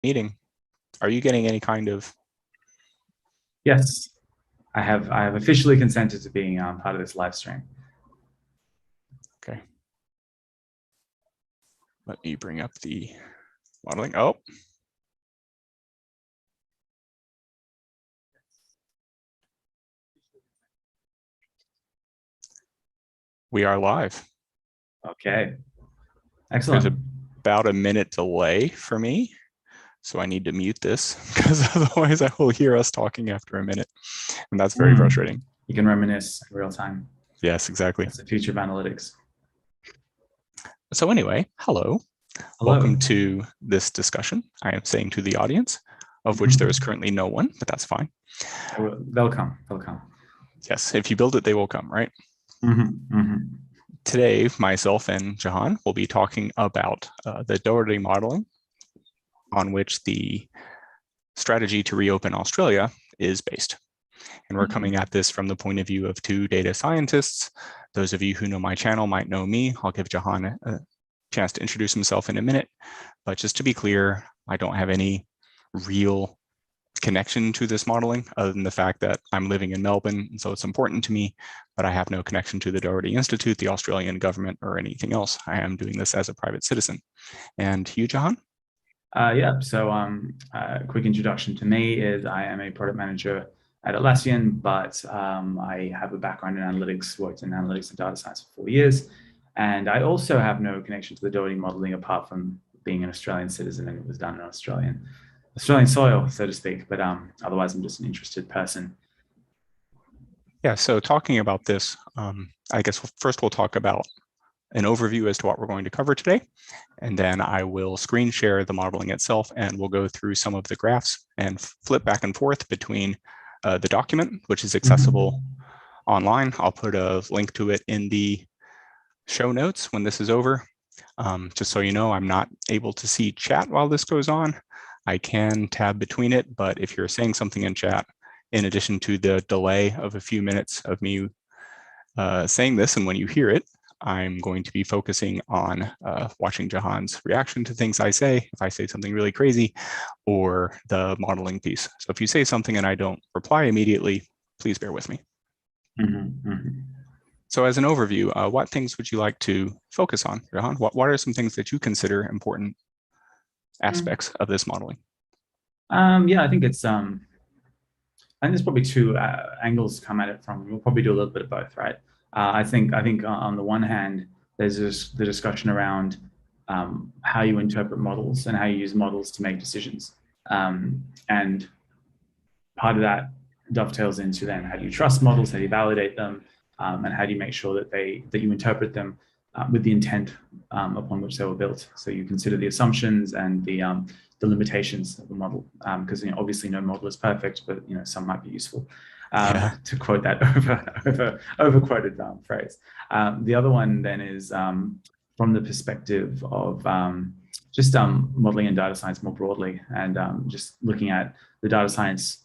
meeting. Are you getting any kind of? Yes, I have officially consented to being part of this live stream. Okay. Let me bring up the modeling. Oh. We are live. Okay. Excellent. There's about a minute delay for me, so I need to mute this because otherwise I will hear us talking after a minute, and that's very frustrating. You can reminisce in real time. Yes, exactly. That's the future of analytics. So anyway, hello. Welcome to this discussion. I am saying to the audience, of which there is currently no one, but that's fine. They'll come. Yes, if you build it, they will come, right? Today, myself and Jehan will be talking about the Doherty modeling, on which the strategy to reopen Australia is based. And we're coming at this from the point of view of two data scientists. Those of you who know my channel might know me. I'll give Jehan a chance to introduce himself in a minute. But just to be clear, I don't have any real connection to this modeling other than the fact that I'm living in Melbourne, and so it's important to me, but I have no connection to the Doherty Institute, the Australian government, or anything else. I am doing this as a private citizen. And you, Jehan? Yeah, so a quick introduction to me is I am a product manager at Atlassian, but I have a background in analytics, worked in analytics and data science for 4 years. And I also have no connection to the Doherty modeling apart from being an Australian citizen, and it was done in Australian soil, so to speak. But otherwise, I'm just an interested person. Yeah, so talking about this, I guess first we'll talk about an overview as to what we're going to cover today. And then I will screen share the modeling itself, and we'll go through some of the graphs and flip back and forth between the document, which is accessible online. I'll put a link to it in the show notes when this is over. Just so you know, I'm not able to see chat while this goes on. I can tab between it, but if you're saying something in chat, in addition to the delay of a few minutes of me saying this, and when you hear it, I'm going to be focusing on watching Jehan's reaction to things I say, if I say something really crazy, or the modeling piece. So if you say something and I don't reply immediately, please bear with me. So as an overview, what things would you like to focus on, Jehan? What are some things that you consider important aspects of this modeling? Yeah, I think it's I think there's probably two angles to come at it from. We'll probably do a little bit of both, right? I think on the one hand, there's the discussion around how you interpret models and how you use models to make decisions, and part of that dovetails into then how do you trust models, how do you validate them, and how do you make sure that you interpret them with the intent upon which they were built. So you consider the assumptions and the limitations of the model, because obviously no model is perfect, but some might be useful. To quote that over-quoted phrase. The other one then is from the perspective of just modeling and data science more broadly, and just looking at the data science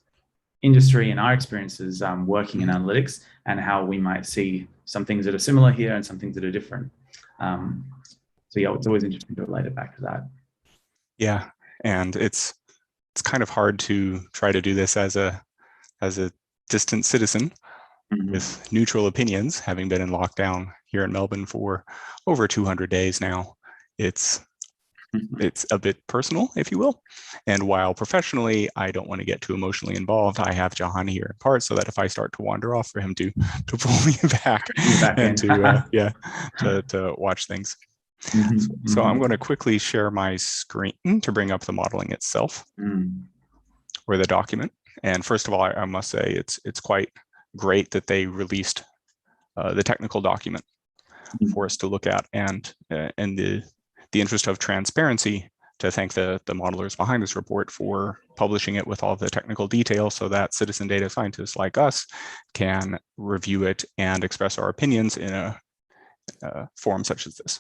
industry and our experiences working in analytics, and how we might see some things that are similar here and some things that are different. So yeah, it's always interesting to relate it back to that. Yeah, and it's kind of hard to try to do this as a distant citizen with neutral opinions, having been in lockdown here in Melbourne for over 200 days now. It's a bit personal, if you will. And while professionally, I don't want to get too emotionally involved, I have Jehan here in part so that if I start to wander off, for him to pull me back and to watch things. So I'm going to quickly share my screen to bring up the modeling itself, or the document. And first of all, I must say it's quite great that they released the technical document for us to look at, and in the interest of transparency, to thank the modelers behind this report for publishing it with all the technical details so that citizen data scientists like us can review it and express our opinions in a forum such as this.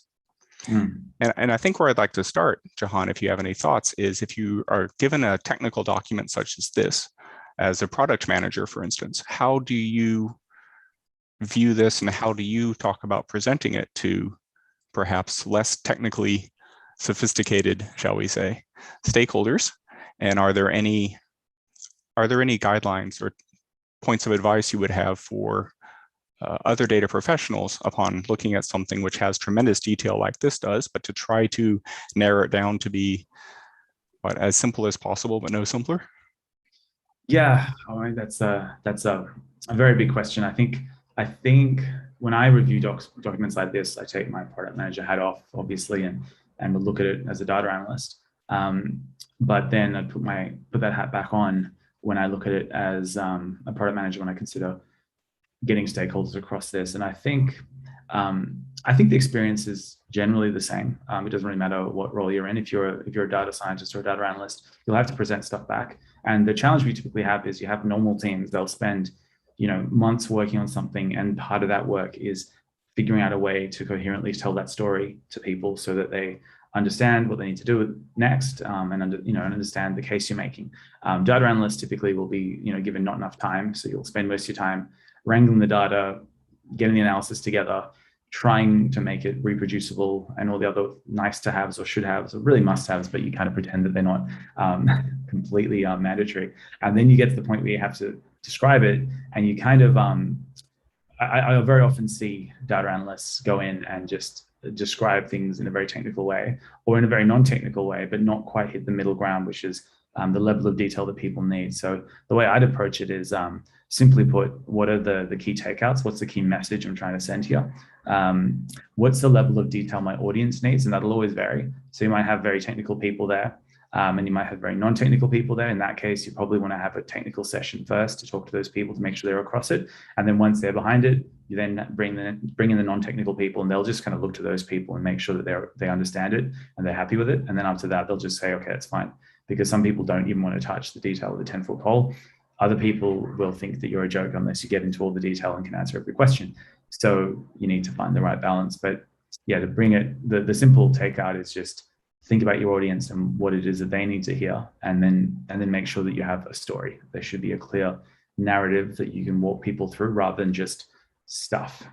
And I think where I'd like to start, Jehan, if you have any thoughts, is if you are given a technical document such as this, as a product manager, for instance, how do you view this, and how do you talk about presenting it to perhaps less technically sophisticated, shall we say, stakeholders And are there any guidelines or points of advice you would have for other data professionals upon looking at something which has tremendous detail like this does, but to try to narrow it down to be as simple as possible, but no simpler? Yeah, all right, that's a very big question. I think when I review documents like this, I take my product manager hat off, obviously, and would look at it as a data analyst. But then I put that hat back on when I look at it as a product manager, when I consider getting stakeholders across this. And I think the experience is generally the same. It doesn't really matter what role you're in. If you're a data scientist or a data analyst, you'll have to present stuff back. And the challenge we typically have is you have normal teams. They'll spend months working on something, and part of that work is figuring out a way to coherently tell that story to people so that they understand what they need to do next, and understand the case you're making. Data analysts typically will be given not enough time, so you'll spend most of your time wrangling the data, getting the analysis together, trying to make it reproducible, and all the other nice to haves or should haves, or really must haves, but you kind of pretend that they're not completely mandatory. And then you get to the point where you have to describe it, and you kind of, I very often see data analysts go in and just describe things in a very technical way or in a very non-technical way, but not quite hit the middle ground, which is the level of detail that people need. So the way I'd approach it is, simply put, what are the key takeouts? What's the key message I'm trying to send here? What's the level of detail my audience needs? And that'll always vary. So you might have very technical people there, and you might have very non-technical people there. In that case, you probably want to have a technical session first to talk to those people to make sure they're across it. And then once they're behind it, you then bring in the non-technical people, and they'll just kind of look to those people and make sure that they understand it and they're happy with it. And then after that, they'll just say, okay, it's fine. Because some people don't even want to touch the detail of the 10-foot pole. Other people will think that you're a joke unless you get into all the detail and can answer every question. So you need to find the right balance. But yeah, to bring it, the simple takeout is just think about your audience and what it is that they need to hear, and then make sure that you have a story. There should be a clear narrative that you can walk people through rather than just stuff.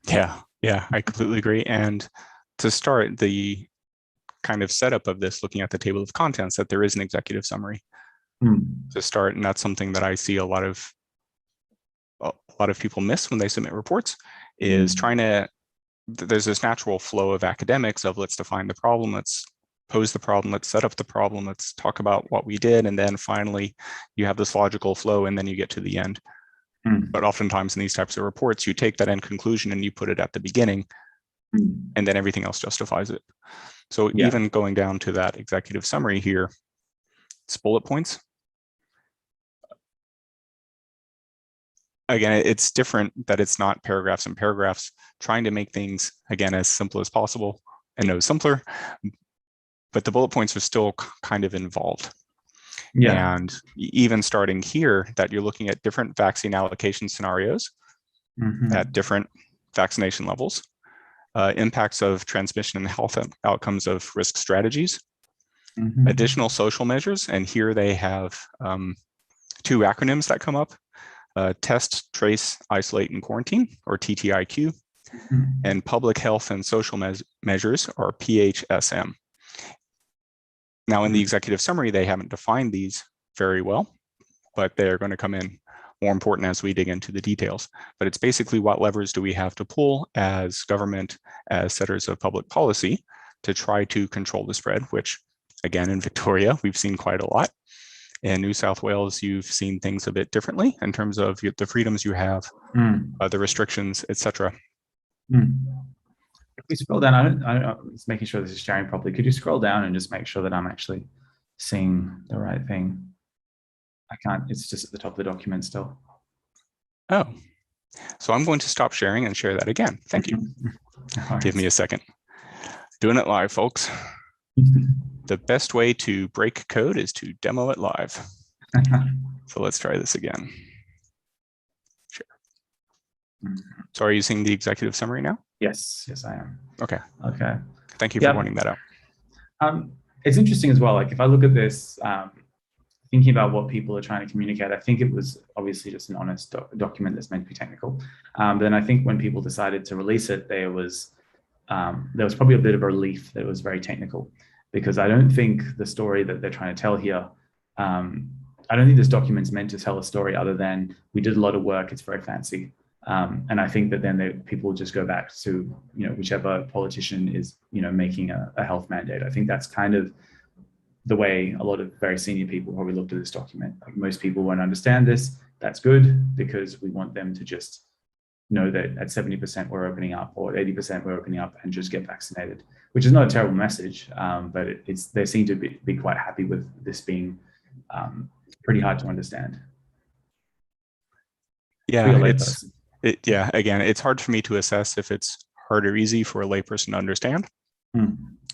Yeah, I completely agree. And to start, the kind of setup of this, looking at the table of contents, that there is an executive summary to start, and that's something that I see a lot of people miss when they submit reports, is trying to, there's this natural flow of academics of let's define the problem, let's pose the problem, let's set up the problem, let's talk about what we did, and then finally you have this logical flow, and then you get to the end. But oftentimes in these types of reports, you take that end conclusion and you put it at the beginning, and then everything else justifies it. So even going down to that executive summary here, it's bullet points. Again, it's different that it's not paragraphs and paragraphs, trying to make things, again, as simple as possible and no simpler, but the bullet points are still kind of involved. And even starting here, that you're looking at different vaccine allocation scenarios at different vaccination levels, impacts of transmission and health outcomes of risk strategies, additional social measures. And here they have 2 acronyms that come up: test, trace, isolate, and quarantine, or TTIQ, and public health and social measures, or PHSM. Now, in the executive summary, they haven't defined these very well, but they're going to come in more important as we dig into the details. But it's basically, what levers do we have to pull as government, as setters of public policy, to try to control the spread, which, again, in Victoria, we've seen quite a lot. In New South Wales, you've seen things a bit differently in terms of the freedoms you have, the restrictions, etc. If we scroll down, I don't, it's making sure this is sharing properly. Could you scroll down and just make sure that I'm actually seeing the right thing? I can't, it's just at the top of the document still. Oh, so I'm going to stop sharing and share that again. Thank you. Give me a second. Doing it live, folks. The best way to break code is to demo it live. So let's try this again. Sure. So are you seeing the executive summary now? Yes, I am. Okay. Okay. Thank you for pointing that out. It's interesting as well. Like, if I look at this, thinking about what people are trying to communicate, I think it was obviously just an honest document that's meant to be technical. But then I think when people decided to release it, there was probably a bit of a relief that it was very technical, because I don't think the story that they're trying to tell here I don't think this document's meant to tell a story other than we did a lot of work. It's very fancy. And I think that then people just go back to, whichever politician is, making a health mandate. I think that's kind of the way a lot of very senior people probably looked at this document. Like, most people won't understand this. That's good, because we want them to just know that at 70% we're opening up, or 80% we're opening up, and just get vaccinated, which is not a terrible message, but they seem to be quite happy with this being pretty hard to understand. Yeah, again, it's hard for me to assess if it's hard or easy for a layperson to understand.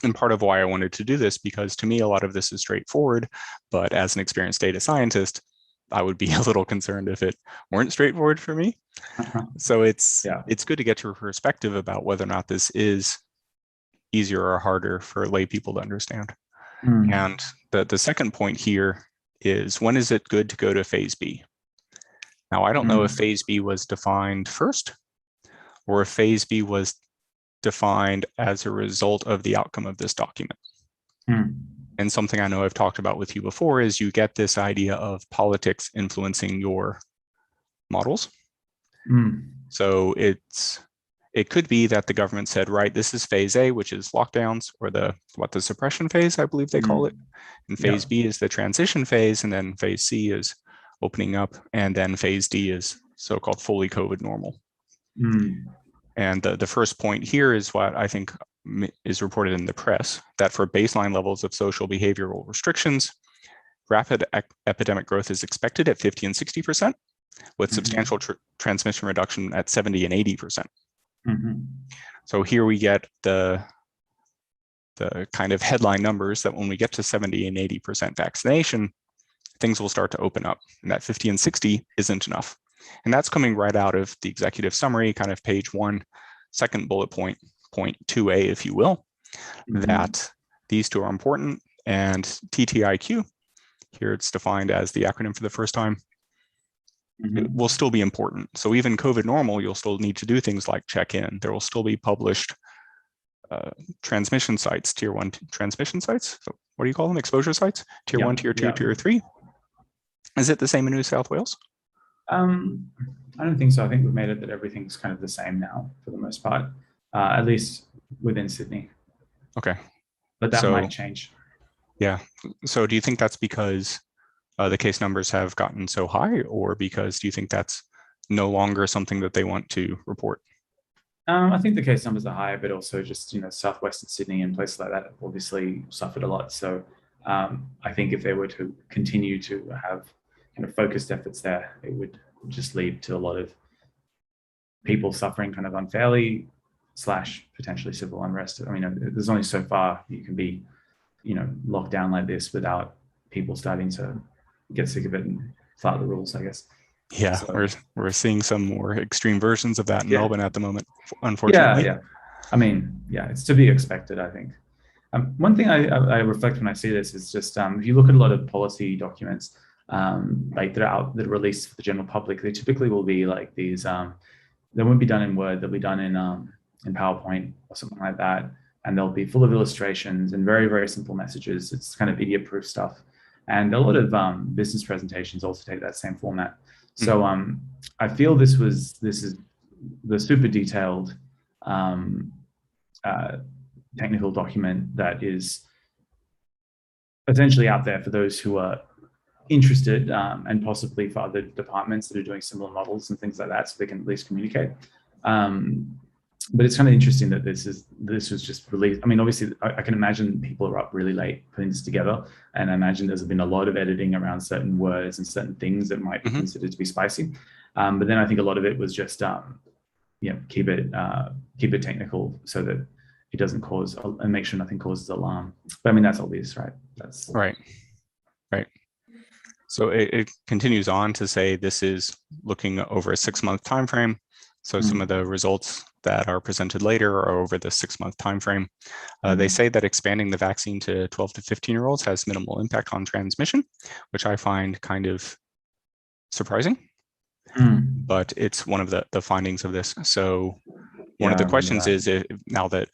And part of why I wanted to do this, because to me, a lot of this is straightforward, but as an experienced data scientist, I would be a little concerned if it weren't straightforward for me. So it's good to get your perspective about whether or not this is easier or harder for lay people to understand. And the second point here is, when is it good to go to phase B? Now, I don't know if phase B was defined first, or if phase B was defined as a result of the outcome of this document. And something I know I've talked about with you before is you get this idea of politics influencing your models. So it could be that the government said, right, this is phase A, which is lockdowns, or the suppression phase, I believe they call it. And phase B is the transition phase, and then phase C is opening up, and then phase D is so-called fully COVID normal. And the first point here is what I think is reported in the press, that for baseline levels of social behavioral restrictions, rapid epidemic growth is expected at 50 and 60%, with substantial transmission reduction at 70 and 80%. So here we get the kind of headline numbers that when we get to 70 and 80% vaccination, things will start to open up, and that 50 and 60 isn't enough. And that's coming right out of the executive summary, kind of page 1, second bullet point, point 2A, if you will, that these two are important. And TTIQ, here it's defined as the acronym for the first time, it will still be important. So even COVID normal, you'll still need to do things like check in. There will still be published transmission sites, tier 1 transmission sites. So what do you call them? Exposure sites? Tier 1, tier 2, tier 3. Is it the same in New South Wales? I don't think so. I think we've made it that everything's kind of the same now for the most part, at least within Sydney. Okay. But that might change. Yeah. So do you think that's because the case numbers have gotten so high, or because do you think that's no longer something that they want to report? I think the case numbers are higher, but also just, southwestern Sydney and places like that obviously suffered a lot. So I think if they were to continue to have kind of focused efforts there, it would just lead to a lot of people suffering kind of unfairly / potentially civil unrest. I mean, there's only so far you can be, locked down like this without people starting to get sick of it and flout the rules, I guess. Yeah, so, we're seeing some more extreme versions of that in Melbourne at the moment, unfortunately. Yeah. I mean, it's to be expected, I think. One thing I reflect when I see this is just if you look at a lot of policy documents, like that are released for the general public, they typically will be like these. They won't be done in Word; they'll be done in PowerPoint or something like that, and they'll be full of illustrations and very, very simple messages. It's kind of idiot-proof stuff, and a lot of business presentations also take that same format. So I feel this is the super detailed technical document that is essentially out there for those who are interested, and possibly for other departments that are doing similar models and things like that, so they can at least communicate. But it's kind of interesting that this was just released. I mean, obviously, I can imagine people are up really late putting this together, and I imagine there's been a lot of editing around certain words and certain things that might be considered to be spicy. But then I think a lot of it was just, keep it technical so that it doesn't cause, and make sure nothing causes alarm. But I mean, that's obvious, right? That's right. So it continues on to say this is looking over a 6-month time frame. So some of the results that are presented later are over the 6-month time frame. They say that expanding the vaccine to 12 to 15-year-olds has minimal impact on transmission, which I find kind of surprising. But it's one of the findings of this. So one of the questions is, now that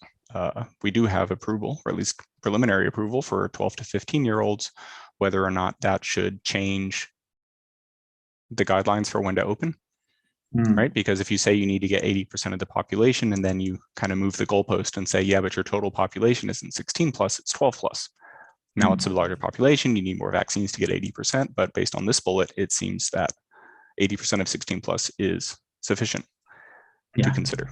we do have approval, or at least preliminary approval for 12 to 15-year-olds, whether or not that should change the guidelines for when to open, right? Because if you say you need to get 80% of the population, and then you kind of move the goalpost and say, yeah, but your total population isn't 16 plus, it's 12 plus. Now it's a larger population, you need more vaccines to get 80%, but based on this bullet, it seems that 80% of 16 plus is sufficient to consider.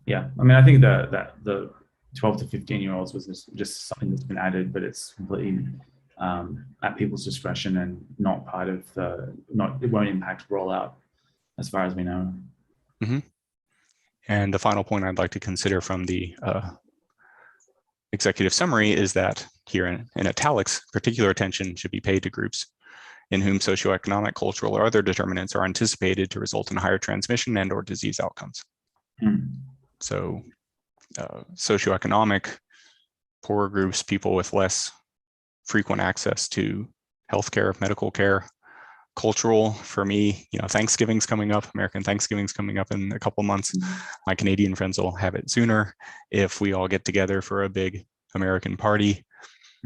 Yeah, I mean, I think that the 12 to 15-year-olds was just something that's been added, but it's completely at people's discretion and not part of it won't impact rollout as far as we know. And the final point I'd like to consider from the executive summary is that here in italics, particular attention should be paid to groups in whom socioeconomic, cultural, or other determinants are anticipated to result in higher transmission and or disease outcomes. So socioeconomic, poorer groups, people with less frequent access to healthcare, medical care. Cultural, for me, Thanksgiving's coming up, American Thanksgiving's coming up in a couple months. My Canadian friends will have it sooner if we all get together for a big American party.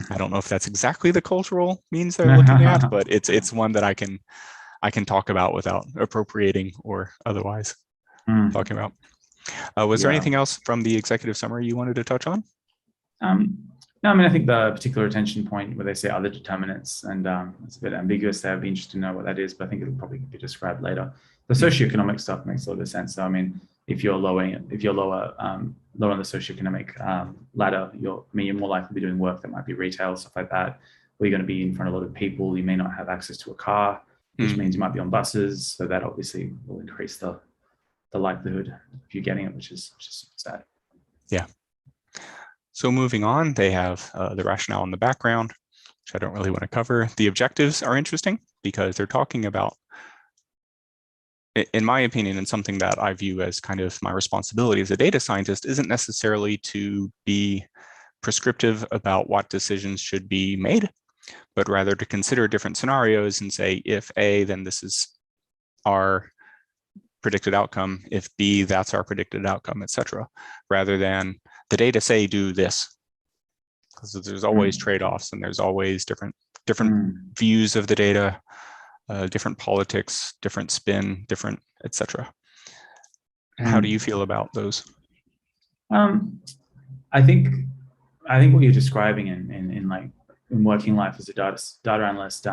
I don't know if that's exactly the cultural means they're looking at, but it's one that I can talk about without appropriating or otherwise talking about. Was there anything else from the executive summary you wanted to touch on? No, I mean, I think the particular attention point where they say other determinants, and it's a bit ambiguous there. I'd be interested to know what that is, but I think it'll probably be described later. The socioeconomic stuff makes a lot of sense. So, I mean, if you're lower on the socioeconomic ladder, you're more likely to be doing work that might be retail, stuff like that, where you're going to be in front of a lot of people. You may not have access to a car, which means you might be on buses. So that obviously will increase the likelihood of you getting it, which is sad. Yeah. So moving on, they have the rationale in the background, which I don't really want to cover. The objectives are interesting because they're talking about, in my opinion, and something that I view as kind of my responsibility as a data scientist, isn't necessarily to be prescriptive about what decisions should be made, but rather to consider different scenarios and say, if A, then this is our predicted outcome, if B, that's our predicted outcome, etc., rather than the data say do this, because there's always trade-offs and there's always different views of the data, different politics, different spin, different, etc. How do you feel about those? I think what you're describing in working life as a data analyst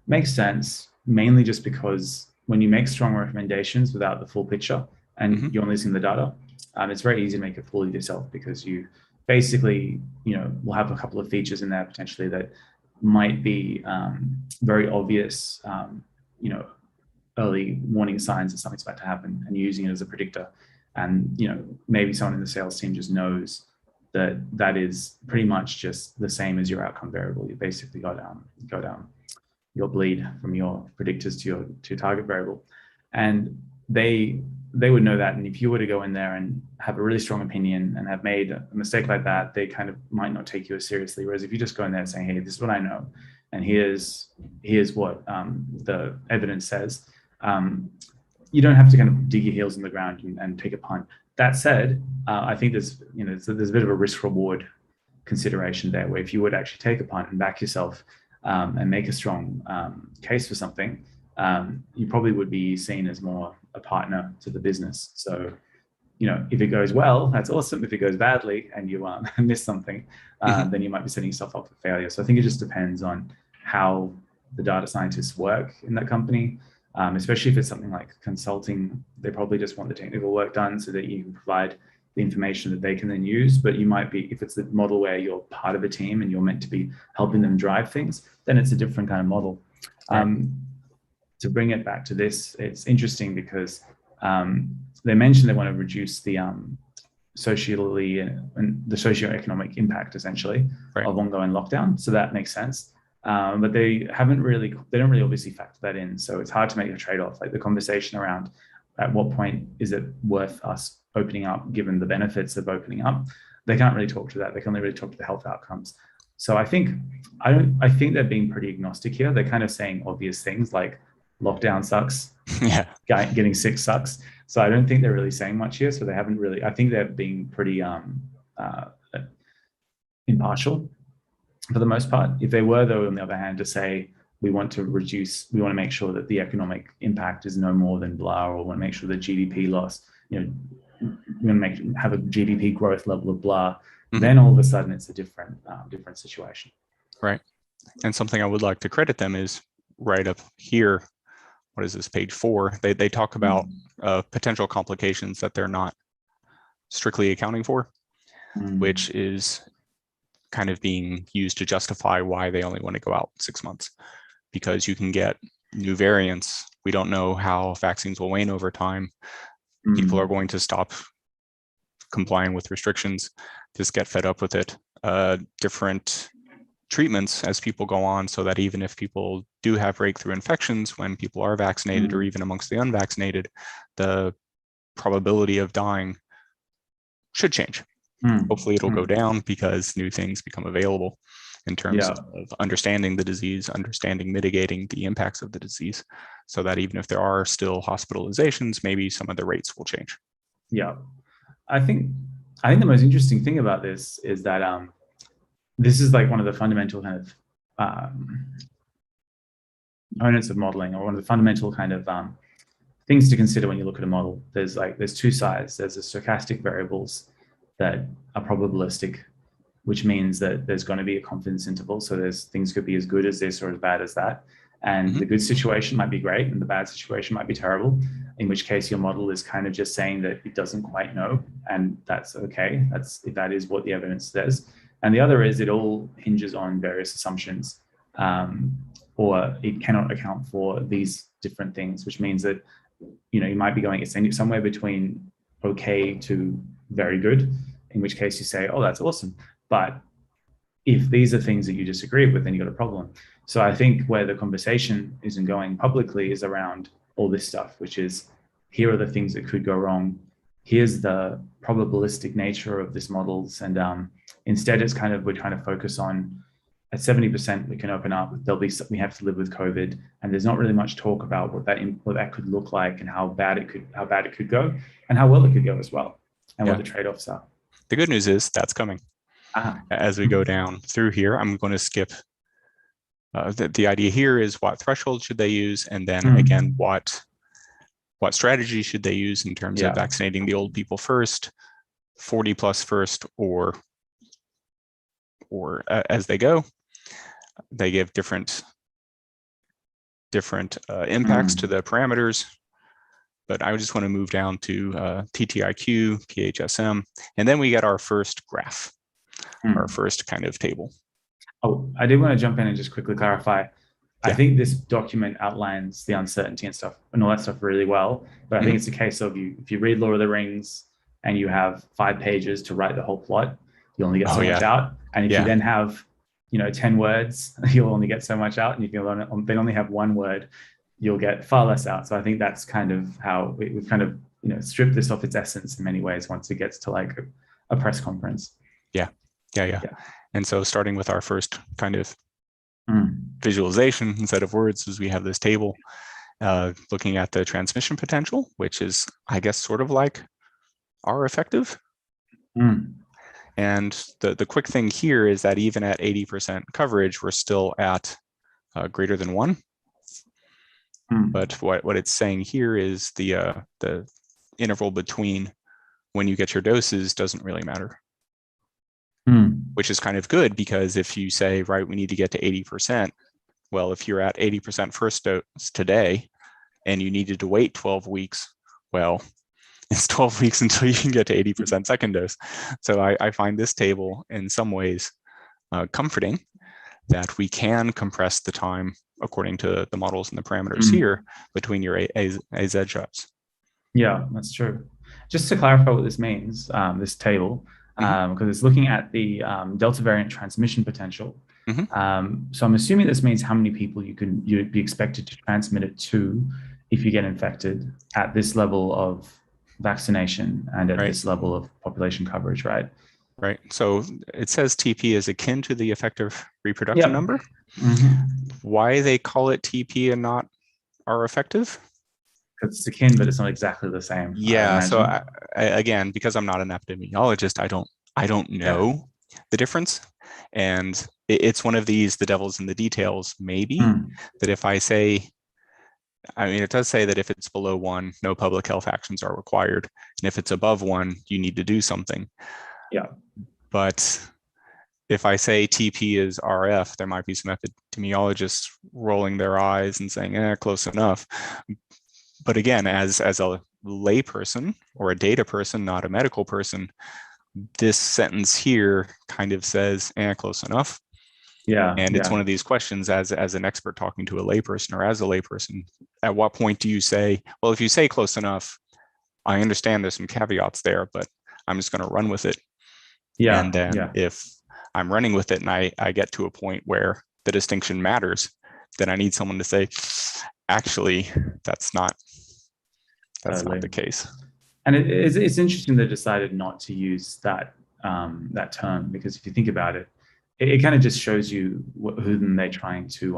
makes sense, mainly just because when you make strong recommendations without the full picture and you're only seeing the data, it's very easy to make a fool of yourself, because you basically, will have a couple of features in there potentially that might be very obvious, early warning signs that something's about to happen, and you're using it as a predictor. And, maybe someone in the sales team just knows that is pretty much just the same as your outcome variable. You basically go down your bleed from your predictors to your target variable. And they would know that. And if you were to go in there and have a really strong opinion and have made a mistake like that, they kind of might not take you as seriously. Whereas if you just go in there saying, hey, this is what I know, and here's what the evidence says, you don't have to kind of dig your heels in the ground and take a punt. That said, I think there's a bit of a risk-reward consideration there, where if you would actually take a punt and back yourself and make a strong case for something, you probably would be seen as more a partner to the business. So, if it goes well, that's awesome. If it goes badly and you miss something, then you might be setting yourself up for failure. So I think it just depends on how the data scientists work in that company. Especially if it's something like consulting, they probably just want the technical work done so that you can provide the information that they can then use. But you might be, if it's the model where you're part of a team and you're meant to be helping them drive things, then it's a different kind of model. To bring it back to this, it's interesting because they mentioned they want to reduce the socially and the socioeconomic impact, essentially, of ongoing lockdown. So that makes sense. But they don't really obviously factor that in. So it's hard to make a trade-off. Like the conversation around at what point is it worth us opening up, given the benefits of opening up, they can't really talk to that. They can only really talk to the health outcomes. So I think they're being pretty agnostic here. They're kind of saying obvious things like lockdown sucks. Yeah. Getting sick sucks. So I don't think they're really saying much here. So they haven't really, I think they're being pretty impartial. for the most part. If they were, though, on the other hand, to say we want to make sure that the economic impact is no more than blah, or we want to make sure the GDP loss, we want to have a GDP growth level of blah, then all of a sudden it's a different situation. Right. And something I would like to credit them is right up here. What is this, page 4? They talk about potential complications that they're not strictly accounting for, which is kind of being used to justify why they only want to go out 6 months, because you can get new variants. We don't know how vaccines will wane over time. People are going to stop complying with restrictions, just get fed up with it. Different treatments as people go on, so that even if people do have breakthrough infections when people are vaccinated, or even amongst the unvaccinated, the probability of dying should change. Hopefully it'll go down because new things become available in terms of understanding the disease, understanding mitigating the impacts of the disease, so that even if there are still hospitalizations, maybe some of the rates will change. Yeah, I think the most interesting thing about this is that this is like one of the fundamental kind of components of modeling, or one of the fundamental kind of things to consider when you look at a model. There's two sides. There's the stochastic variables that are probabilistic, which means that there's going to be a confidence interval. So things could be as good as this or as bad as that. And the good situation might be great and the bad situation might be terrible, in which case your model is kind of just saying that it doesn't quite know, and that's okay. That is what the evidence says. And the other is it all hinges on various assumptions, or it cannot account for these different things, which means that you might be going somewhere between okay to very good, in which case you say, oh, that's awesome. But if these are things that you disagree with, then you've got a problem. So I think where the conversation isn't going publicly is around all this stuff, which is, here are the things that could go wrong. Here's the probabilistic nature of this models. And instead it's we're trying to focus on, at 70% we can open up. We have to live with COVID, and there's not really much talk about what that could look like, and how bad it could go, and how well it could go as well, and what the trade-offs are. The good news is that's coming. As we go down through here, I'm going to skip. The idea here is, what threshold should they use, and then again, what strategy should they use in terms of vaccinating the old people first, 40 plus first, or as they go. They give different impacts to the parameters, but I just want to move down to TTIQ, PHSM, and then we get our first graph, our first kind of table. Oh, I did want to jump in and just quickly clarify. I think this document outlines the uncertainty and stuff and all that stuff really well, but I think it's a case of if you read Lord of the Rings and you have 5 pages to write the whole plot, you only get so much out. And if you then have 10 words, you'll only get so much out. And if you then only have 1 word, you'll get far less out. So I think that's kind of how we've kind of stripped this off its essence in many ways once it gets to like a press conference. Yeah. And so starting with our first kind of visualization instead of words, is we have this table looking at the transmission potential, which is, I guess, sort of like R effective. And the quick thing here is that even at 80% coverage, we're still at greater than 1. But what it's saying here is the interval between when you get your doses doesn't really matter. Which is kind of good, because if you say, right, we need to get to 80%, well, if you're at 80% first dose today and you needed to wait 12 weeks, well, it's 12 weeks until you can get to 80% second dose. So I find this table in some ways comforting, that we can compress the time according to the models and the parameters here between your AZ shots. Yeah, that's true. Just to clarify what this means, this table, because it's looking at the Delta variant transmission potential. So I'm assuming this means how many people you'd be expected to transmit it to if you get infected at this level of vaccination and at this level of population coverage, right? Right. So it says TP is akin to the effective reproduction number. Why they call it TP and not R effective? Because it's akin, but it's not exactly the same. Yeah. So again, because I'm not an epidemiologist, I don't know the difference. And it's one of these, the devil's in the details, maybe, that if I say, I mean, it does say that if it's below 1, no public health actions are required. And if it's above 1, you need to do something. Yeah. But if I say TP is RF, there might be some epidemiologists rolling their eyes and saying, close enough. But again, as a lay person or a data person, not a medical person, this sentence here kind of says, close enough. Yeah. And it's one of these questions as an expert talking to a layperson or as a layperson, at what point do you say, well, if you say close enough, I understand there's some caveats there, but I'm just going to run with it. Yeah. And then if I'm running with it and I get to a point where the distinction matters, then I need someone to say, actually, that's not the case. And it's interesting they decided not to use that that term, because if you think about it, it kind of just shows you whom they're trying to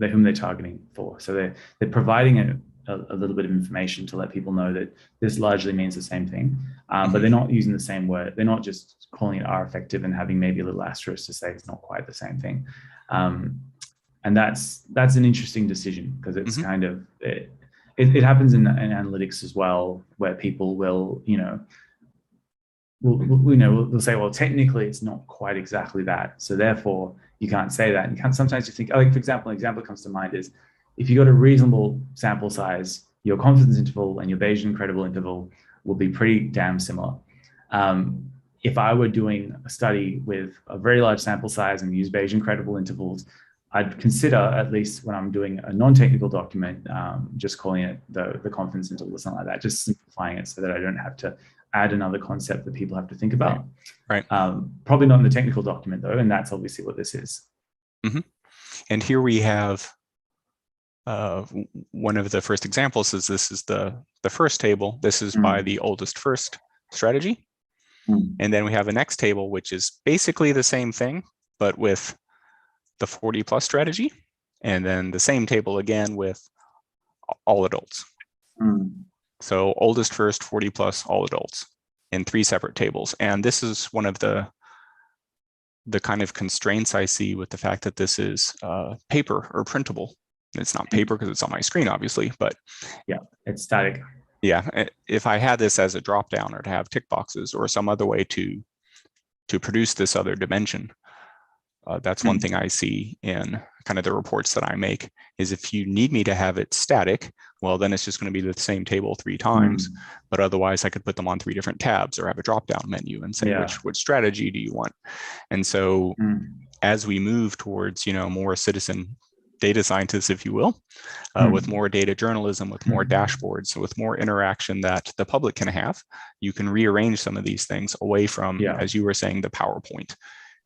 whom they're targeting for. So they're providing a little bit of information to let people know that this largely means the same thing, but they're not using the same word. They're not just calling it R effective and having maybe a little asterisk to say it's not quite the same thing. And that's an interesting decision, because it's kind of it happens in analytics as well, where people will we'll say, well, technically it's not quite exactly that, so therefore you can't say that. And sometimes you think, like, for example, an example that comes to mind is, if you got a reasonable sample size, your confidence interval and your Bayesian credible interval will be pretty damn similar. If I were doing a study with a very large sample size and use Bayesian credible intervals, I'd consider, at least when I'm doing a non-technical document, just calling it the confidence interval or something like that, just simplifying it so that I don't have to add another concept that people have to think about. Right. Probably not in the technical document though, and that's obviously what this is. And here we have one of the first examples is this is the first table. This is by the oldest first strategy. And then we have a next table, which is basically the same thing, but with the 40 plus strategy. And then the same table again with all adults. So oldest first, 40 plus, all adults in 3 separate tables. And this is one of the kind of constraints I see with the fact that this is paper or printable. It's not paper because it's on my screen, obviously, but yeah, it's static. Yeah, if I had this as a drop down or to have tick boxes or some other way to produce this other dimension, that's one thing I see in kind of the reports that I make, is if you need me to have it static, well, then it's just going to be the same table 3 times, but otherwise I could put them on 3 different tabs or have a drop down menu and say, which strategy do you want? And so as we move towards, more citizen data scientists, if you will, with more data journalism, with more dashboards, so with more interaction that the public can have, you can rearrange some of these things away from, as you were saying, the PowerPoint,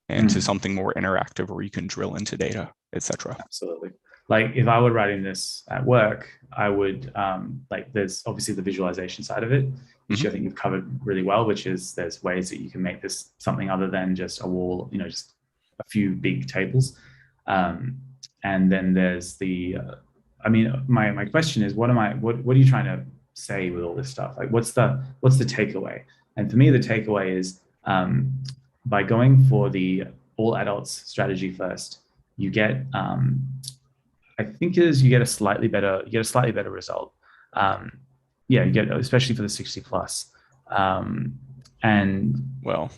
and to something more interactive where you can drill into data, etc. Absolutely. Like if I were writing this at work, I would, there's obviously the visualization side of it, which I think you've covered really well, which is there's ways that you can make this something other than just a wall, just a few big tables. And then there's the, my question is, what are you trying to say with all this stuff? Like, what's the takeaway? And for me, the takeaway is, by going for the all adults strategy first, you get, I think you get a slightly better result. You get, especially for the 60 plus. And well,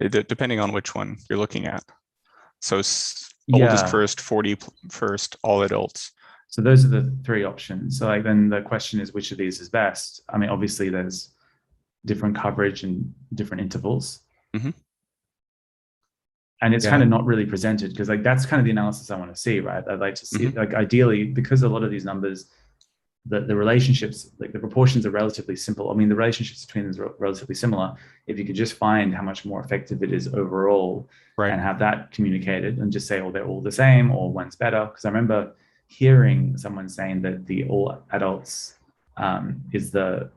depending on which one you're looking at. So oldest first, 40 first, all adults. So those are the 3 options. So then the question is, which of these is best? I mean, obviously there's different coverage and different intervals. And it's kind of not really presented, because that's kind of the analysis I want to see, right? I'd like to see it, ideally, because a lot of these numbers, the relationships, the proportions are relatively simple. I mean, the relationships between them are relatively similar. If you could just find how much more effective it is overall, and have that communicated, and just say, oh, they're all the same, or one's better. Because I remember hearing someone saying that the all adults is the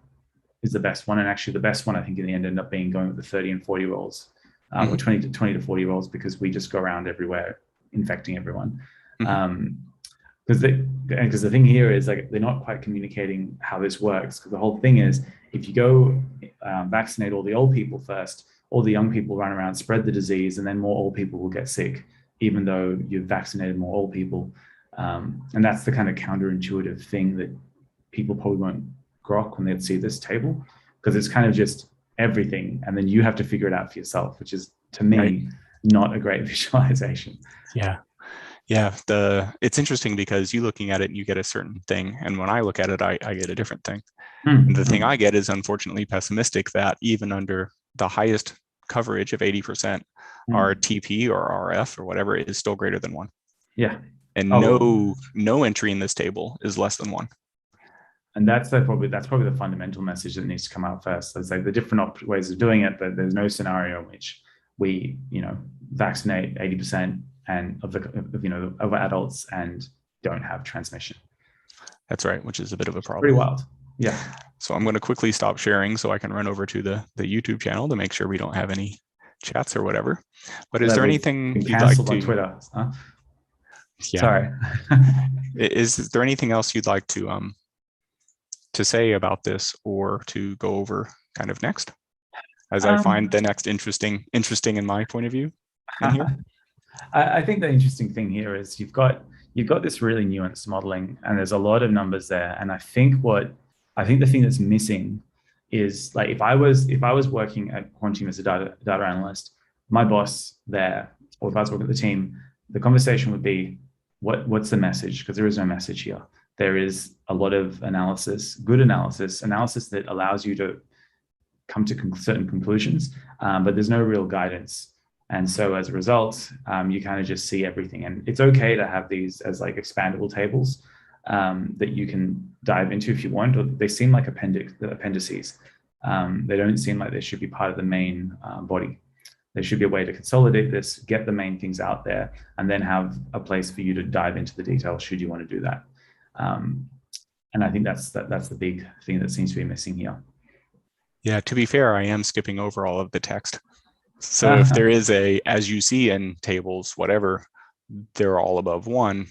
best one, and actually the best one, I think in the end ended up being going with the 30 and 40 roles, or 20 to 40 roles, because we just go around everywhere infecting everyone. Because the thing here is, they're not quite communicating how this works. Because the whole thing is, if you go vaccinate all the old people first, all the young people run around, spread the disease, and then more old people will get sick. even though you've vaccinated more old people. And that's the kind of counterintuitive thing that people probably won't grok when they see this table, because it's kind of just everything, and then you have to figure it out for yourself, which is, to me, not a great visualization. Yeah. It's interesting because you looking at it, you get a certain thing, and when I look at it, I get a different thing. And the thing I get is unfortunately pessimistic, that even under the highest coverage of 80%, our TP or RF or whatever is still greater than 1. Yeah. And no entry in this table is less than 1. And that's probably the fundamental message that needs to come out first. It's like the different ways of doing it, but there's no scenario in which we, vaccinate 80% and of adults and don't have transmission. That's right, which is a bit of a problem. Pretty wild. Yeah. So I'm going to quickly stop sharing so I can run over to the YouTube channel to make sure we don't have any chats or whatever. But is there anything you'd like to? On Twitter? Huh? Yeah. Sorry. Is there anything else you'd like to say about this, or to go over kind of next, as I find the next interesting in my point of view in here? I think the interesting thing here is you've got this really nuanced modeling, and there's a lot of numbers there. And I think the thing that's missing is, like, if I was working at Quantium as a data analyst, my boss there, or if I was working at the team, the conversation would be, what's the message? Because there is no message here. There is a lot of analysis, good analysis that allows you to come to certain conclusions, but there's no real guidance. And so as a result, you kind of just see everything. And it's okay to have these as like expandable tables that you can dive into if you want, or they seem like appendices. They don't seem like they should be part of the main body. There should be a way to consolidate this, get the main things out there, and then have a place for you to dive into the details should you want to do that. And I think that's the big thing that seems to be missing here. Yeah, to be fair, I am skipping over all of the text. So if there is as you see in tables, whatever, they're all above 1,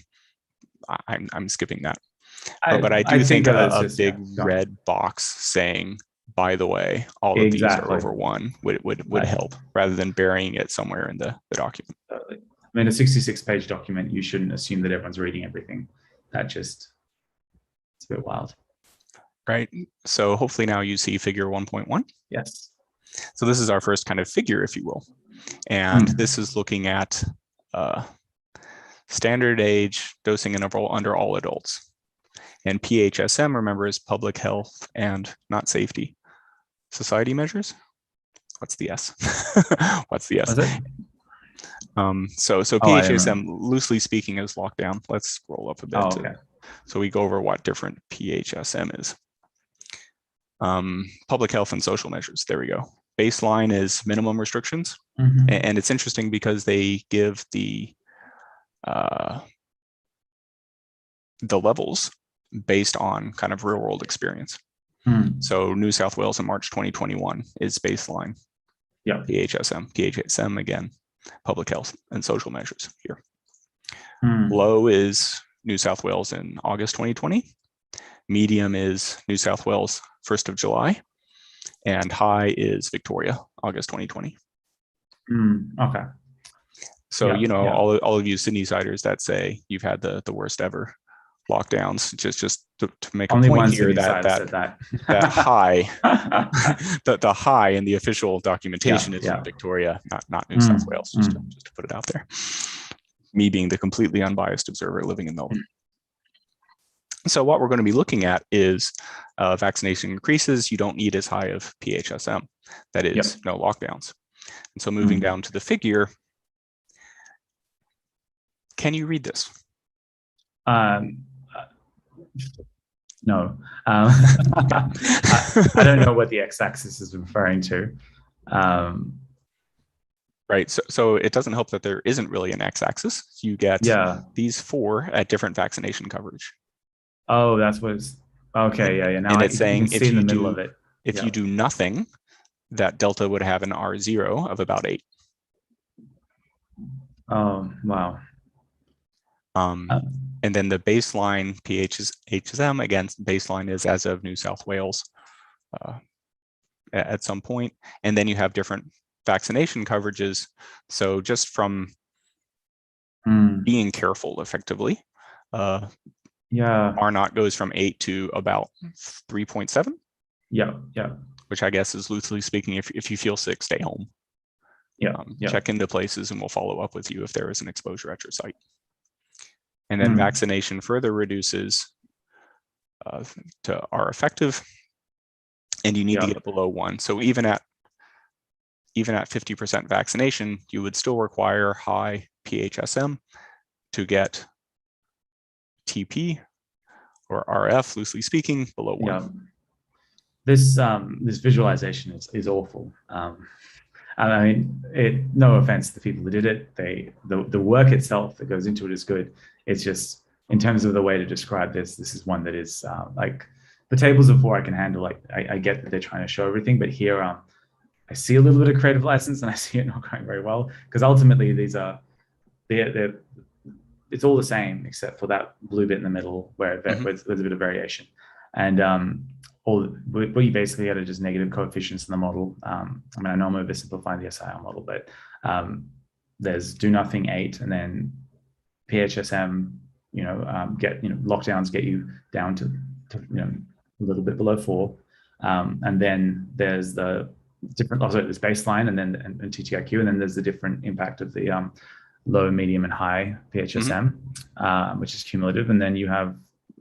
I'm skipping that. But I do think a big red box saying, by the way, all of these are over 1 would help, rather than burying it somewhere in the document. I mean, a 66-page document, you shouldn't assume that everyone's reading everything. It's a bit wild. Right. So hopefully now you see figure 1.1. Yes. So this is our first kind of figure, if you will. And this is looking at standard age dosing interval under all adults. And PHSM, remember, is public health and not safety. Society measures? What's the S? What's the S? So PHSM, loosely speaking, is lockdown. Let's scroll up a bit. Okay. So we go over what different PHSM is. Public health and social measures. There we go. Baseline is minimum restrictions. And it's interesting because they give the levels based on kind of real world experience. So New South Wales in March 2021 is baseline. Yeah. PHSM again, public health and social measures here. Low is New South Wales in August 2020. Medium is New South Wales 1st of July. And high is Victoria, August 2020. Okay. So, all of you Sydney-siders that say you've had the worst ever lockdowns, just to make Only a point one here that high, the high in the official documentation is in Victoria, not New South Wales, just to put it out there. Me being the completely unbiased observer living in Melbourne. So what we're going to be looking at is vaccination increases. You don't need as high of PHSM. That is no lockdowns. And so moving down to the figure, can you read this? No. I don't know what the x-axis is referring to. Right. So it doesn't help that there isn't really an x-axis. You get these 4 at different vaccination coverage. Oh, that's what it's okay. Yeah. Now it's saying if you do, of it. If you do nothing, that delta would have an R0 of about 8. Oh, wow. And then the baseline PHSM, again, baseline is as of New South Wales at some point. And then you have different vaccination coverages. So just from being careful effectively. Yeah. R naught goes from 8 to about 3.7. Yeah. Which I guess is loosely speaking, if you feel sick, stay home. Yeah. Check into places and we'll follow up with you if there is an exposure at your site. And then vaccination further reduces to R effective, and you need to get below 1. So even at 50% vaccination, you would still require high PHSM to get TP or RF, loosely speaking, below 1. Yeah. This visualization is awful. I mean, no offense to the people who did it. The work itself that goes into it is good. It's just, in terms of the way to describe this is one that is like, the tables of 4 I can handle. Like I get that they're trying to show everything, but here I see a little bit of creative license, and I see it not going very well, because ultimately these are it's all the same except for that blue bit in the middle where there's a bit of variation, and what you basically had are just negative coefficients in the model. I mean, I know I'm oversimplifying the SIR model, but there's do nothing 8, and then PHSM, lockdowns get you down to a little bit below 4, and then there's the different, there's baseline, and then and TTIQ, and then there's the different impact of the low, medium, and high PHSM, which is cumulative, and then you have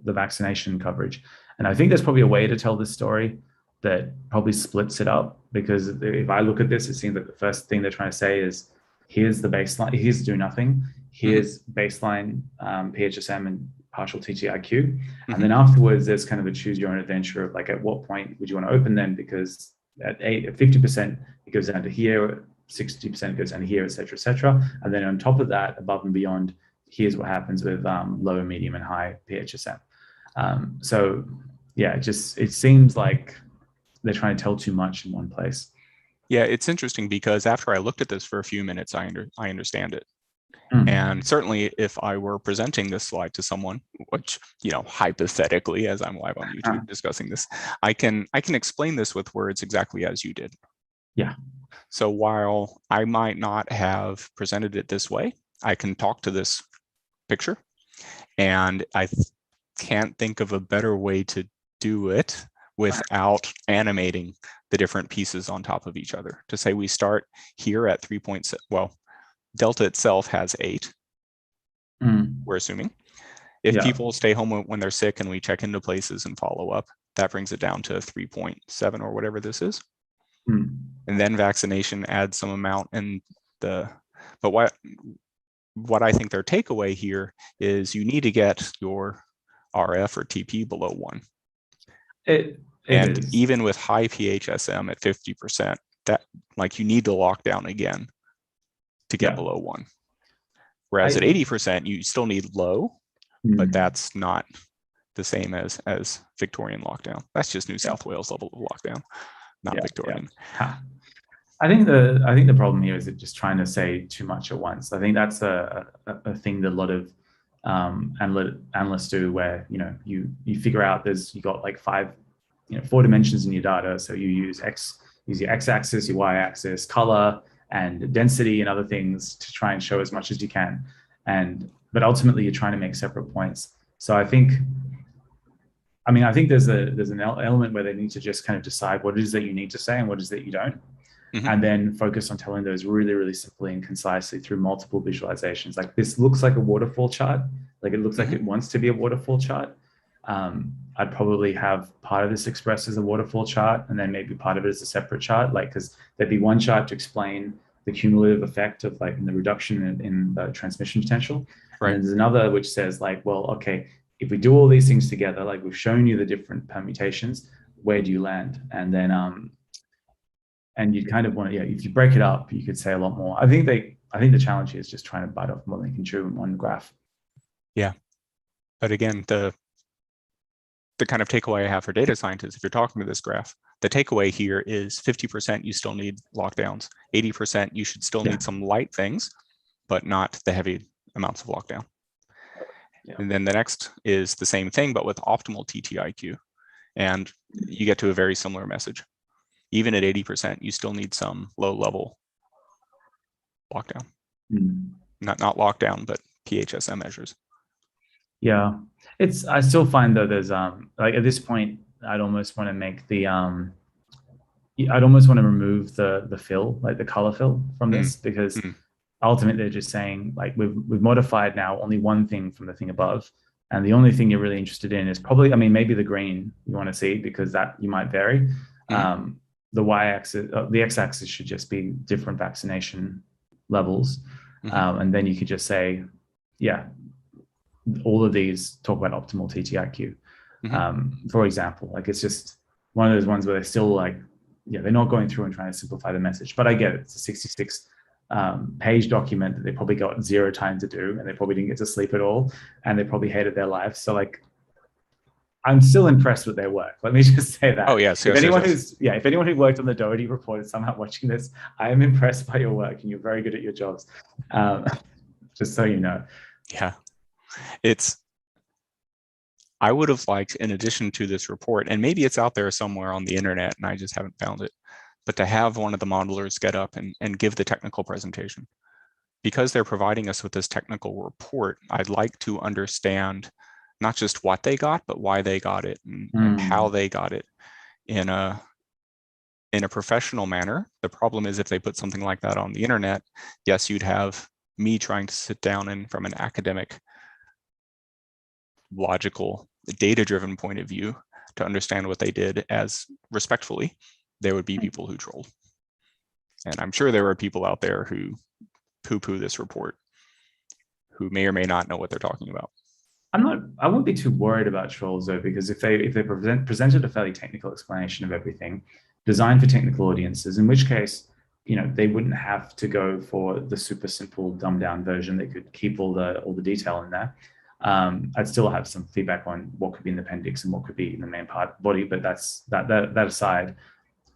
the vaccination coverage. And I think there's probably a way to tell this story that probably splits it up, because if I look at this, it seems like the first thing they're trying to say is, here's the baseline, here's do nothing, here's baseline PHSM and partial TTIQ. And then afterwards, there's kind of a choose your own adventure of like, at what point would you want to open them? Because at 50%, it goes down to here, 60% goes down to here, et cetera. And then on top of that, above and beyond, here's what happens with low, medium, and high PHSM. So yeah, it seems like they're trying to tell too much in one place. Yeah, it's interesting because after I looked at this for a few minutes, I understand it. And certainly if I were presenting this slide to someone, which, hypothetically, as I'm live on YouTube discussing this, I can explain this with words exactly as you did. Yeah. So while I might not have presented it this way, I can talk to this picture, and I can't think of a better way to do it without animating the different pieces on top of each other. To say we start here at 3.6, well, Delta itself has 8, we're assuming. If people stay home when they're sick and we check into places and follow up, that brings it down to 3.7 or whatever this is. And then vaccination adds some amount, but what I think their takeaway here is you need to get your RF or TP below 1. And even with high PHSM at 50%, that you need to lock down again to get below 1. Whereas at 80%, you still need low, but that's not the same as Victorian lockdown. That's just New South Wales level of lockdown, not Victorian. I think the problem here is just trying to say too much at once. I think that's a thing that a lot of analysts do, where you figure out you got like 4 dimensions in your data. So you use your x-axis, your y-axis, color, and density, and other things to try and show as much as you can. But ultimately, you're trying to make separate points. So I think there's an element where they need to just kind of decide what it is that you need to say and what it is that you don't. And then focus on telling those really, really simply and concisely through multiple visualizations. Like, this looks like a waterfall chart. Like, it looks like it wants to be a waterfall chart. I'd probably have part of this expressed as a waterfall chart, and then maybe part of it as a separate chart, because there'd be one chart to explain the cumulative effect of the reduction in the transmission potential. Right. And there's another which says well, okay, if we do all these things together, we've shown you the different permutations, where do you land? And then and you kind of want to, if you break it up, you could say a lot more. I think the challenge here is just trying to bite off more than you can chew in one graph. Yeah. But again, the kind of takeaway I have for data scientists, if you're talking to this graph, the takeaway here is 50% you still need lockdowns, 80% you should still need some light things, but not the heavy amounts of lockdown. And then the next is the same thing, but with optimal TTIQ. And you get to a very similar message. Even at 80%, you still need some low level lockdown. Not lockdown, but PHSM measures. Yeah, I still find though there's like at this point I'd almost want to make the I'd almost want to remove the fill, like the color fill from this, because ultimately they're just saying like we've modified now only one thing from the thing above, and the only thing you're really interested in is probably, I mean, maybe the green you want to see because that you might vary. The y-axis, the x-axis should just be different vaccination levels, and then you could just say, yeah, all of these talk about optimal TTIQ. For example, like it's just one of those ones where they're still like, yeah, they're not going through and trying to simplify the message, but I get it. It's a 66 page document that they probably got 0 time to do, and they probably didn't get to sleep at all, and they probably hated their life. So like, I'm still impressed with their work. Let me just say that. Oh yes, if anyone who worked on the Doherty report is somehow watching this, I am impressed by your work, and you're very good at your jobs. Just so you know. Yeah, I would have liked, in addition to this report, and maybe it's out there somewhere on the internet and I just haven't found it, but to have one of the modelers get up and give the technical presentation. Because they're providing us with this technical report, I'd like to understand not just what they got, but why they got it and how they got it in a professional manner. The problem is if they put something like that on the internet, yes, you'd have me trying to sit down and from an academic, logical, data-driven point of view to understand what they did as respectfully. There would be people who trolled. And I'm sure there are people out there who poo-poo this report who may or may not know what they're talking about. I won't be too worried about trolls though, because if they presented a fairly technical explanation of everything, designed for technical audiences, in which case, you know, they wouldn't have to go for the super simple dumbed down version. They could keep all the detail in there. I'd still have some feedback on what could be in the appendix and what could be in the main part body, but that aside,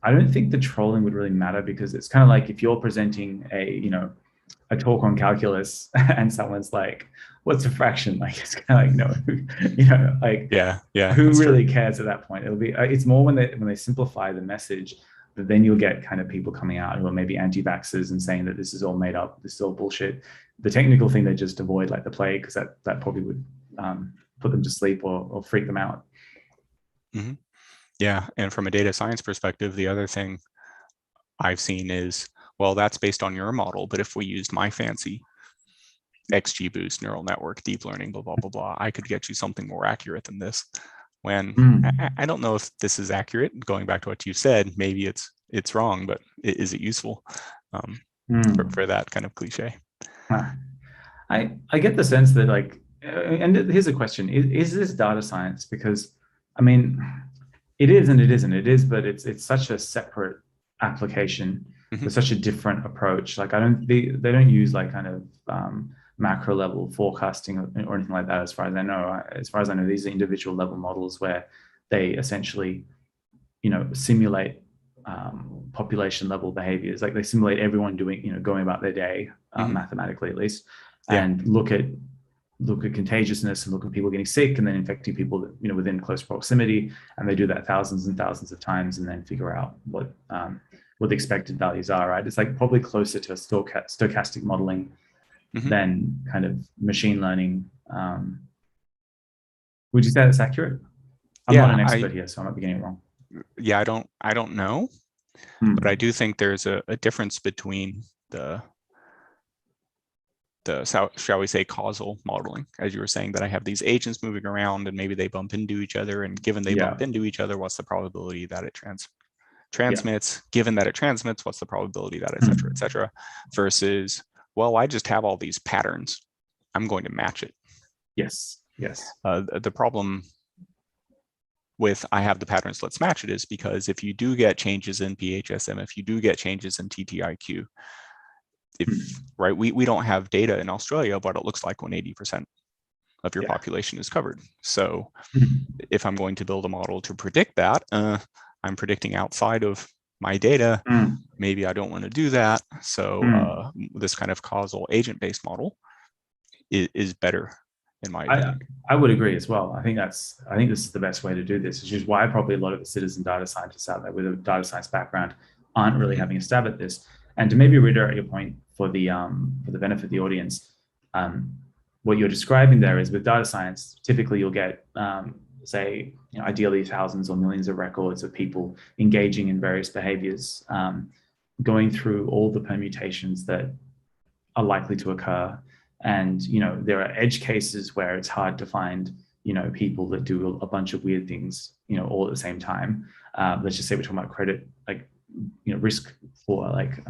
I don't think the trolling would really matter, because it's kind of like if you're presenting a talk on calculus and someone's like, what's a fraction? Like, it's kind of like, no, like, yeah, who really cares at that point? It'll be, it's more when they simplify the message, that then you'll get kind of people coming out who are maybe anti-vaxxers and saying that this is all made up, this is all bullshit. The technical thing they just avoid, like the plague, because that probably would put them to sleep or freak them out. Yeah, and from a data science perspective, the other thing I've seen is, well, that's based on your model, but if we used my fancy XGBoost neural network, deep learning, blah, blah, blah, blah, I could get you something more accurate than this. When I don't know if this is accurate. Going back to what you said, maybe it's wrong, but is it useful for that kind of cliche? I get the sense that like, and here's a question: is this data science? Because I mean, it is and it isn't. It is, but it's such a separate application. There's such a different approach. Like they don't use like kind of macro level forecasting or anything like that. As far as I know, these are individual level models where they essentially, simulate population level behaviors. Like they simulate everyone doing, going about their day mathematically at least, and look at contagiousness and look at people getting sick and then infecting people that, within close proximity. And they do that thousands and thousands of times and then figure out what the expected values are, right? It's like probably closer to a stochastic modeling than kind of machine learning. Would you say that's accurate? I'm not an expert here, so I might be getting it wrong. Yeah, I don't know, but I do think there's a difference between the shall we say causal modeling, as you were saying, that I have these agents moving around and maybe they bump into each other, and given they bump into each other, what's the probability that it transmits? Given that it transmits, what's the probability that et cetera, versus, well, I just have all these patterns, I'm going to match it. Yes. The problem with I have the patterns, let's match it, is because if you do get changes in PHSM, if you do get changes in TTIQ, right, we don't have data in Australia, but it looks like when 80% of your population is covered. So if I'm going to build a model to predict that, I'm predicting outside of my data. Maybe I don't want to do that. So this kind of causal agent-based model is better, in my opinion. I would agree as well. I think this is the best way to do this, which is why probably a lot of the citizen data scientists out there with a data science background aren't really having a stab at this. And to maybe reiterate your point for the benefit of the audience, what you're describing there is with data science, typically you'll get, say, ideally thousands or millions of records of people engaging in various behaviors, going through all the permutations that are likely to occur. And, there are edge cases where it's hard to find, people that do a bunch of weird things, all at the same time. Let's just say we're talking about credit, like, risk for like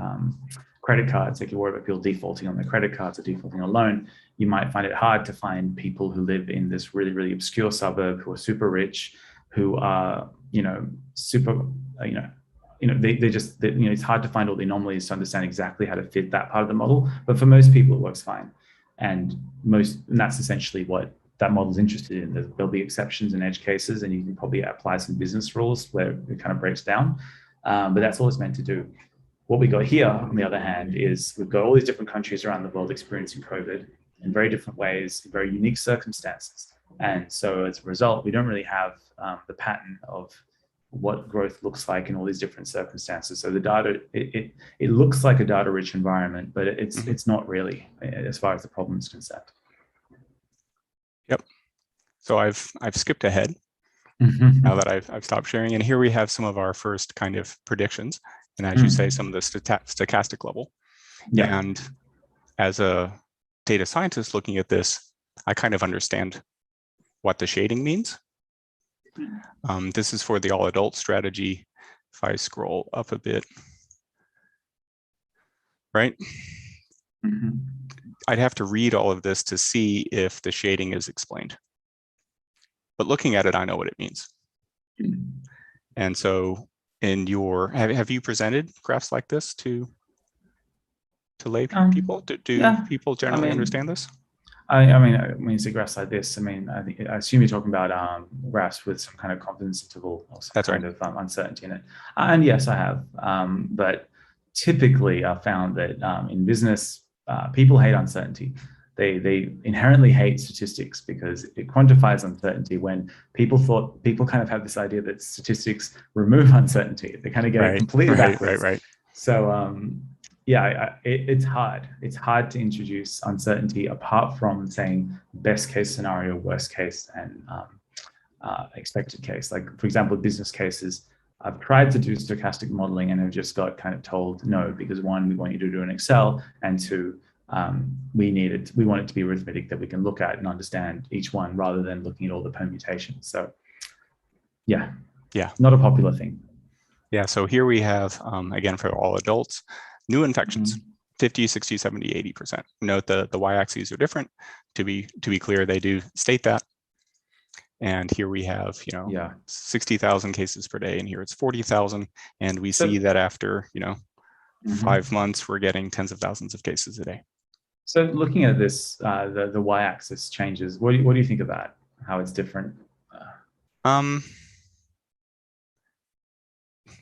credit cards. Like, you're worried about people defaulting on their credit cards or defaulting on loan. You might find it hard to find people who live in this really, really obscure suburb, who are super rich, who are, super, it's hard to find all the anomalies to understand exactly how to fit that part of the model. But for most people, it works fine. And that's essentially what that model is interested in. There'll be exceptions and edge cases, and you can probably apply some business rules where it kind of breaks down. But that's all it's meant to do. What we got here, on the other hand, is we've got all these different countries around the world experiencing COVID in very different ways, in very unique circumstances. And so as a result, we don't really have the pattern of what growth looks like in all these different circumstances. So the data, it looks like a data-rich environment, but it's not really, as far as the problem is concerned. Yep. So I've skipped ahead now that I've stopped sharing, and here we have some of our first kind of predictions, and as you say, some of the stochastic level. Yeah. And as a data scientist looking at this, I kind of understand what the shading means. This is for the all adult strategy. If I scroll up a bit, right? I'd have to read all of this to see if the shading is explained. But looking at it, I know what it means. And so in your, have you presented graphs like this to lay people? Do people generally understand this? I mean, when you say graphs like this, I assume you're talking about graphs with some kind of confidence interval or some kind of uncertainty in it. And yes, I have. But typically, I've found that in business, people hate uncertainty. They inherently hate statistics because it quantifies uncertainty. When people kind of have this idea that statistics remove uncertainty. They kind of get it completely backwards. Right. So it's hard. It's hard to introduce uncertainty apart from saying best case scenario, worst case, and expected case. Like, for example, business cases, I've tried to do stochastic modeling and have just got kind of told no, because one, we want you to do an Excel, and two, we want it to be arithmetic that we can look at and understand each one rather than looking at all the permutations. So yeah, not a popular thing. Yeah, so here we have, again, for all adults, new infections, 50, 60, 70, 80%. Note the y-axes are different. To be clear, they do state that. And here we have, 60,000 cases per day, and here it's 40,000. And we see that after, 5 months, we're getting tens of thousands of cases a day. So looking at this, the y-axis changes. What do you think of that? How it's different?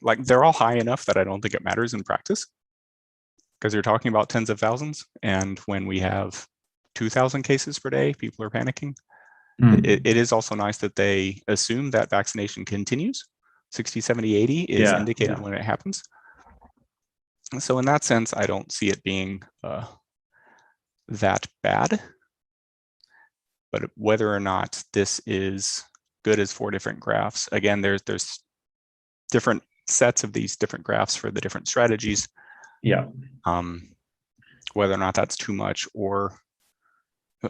Like, they're all high enough that I don't think it matters in practice, because you're talking about tens of thousands. And when we have 2,000 cases per day, people are panicking. It is also nice that they assume that vaccination continues. 60, 70, 80 is indicated when it happens. So in that sense, I don't see it being that bad. But whether or not this is good as 4 different graphs, again, there's different sets of these different graphs for the different strategies. Whether or not that's too much, or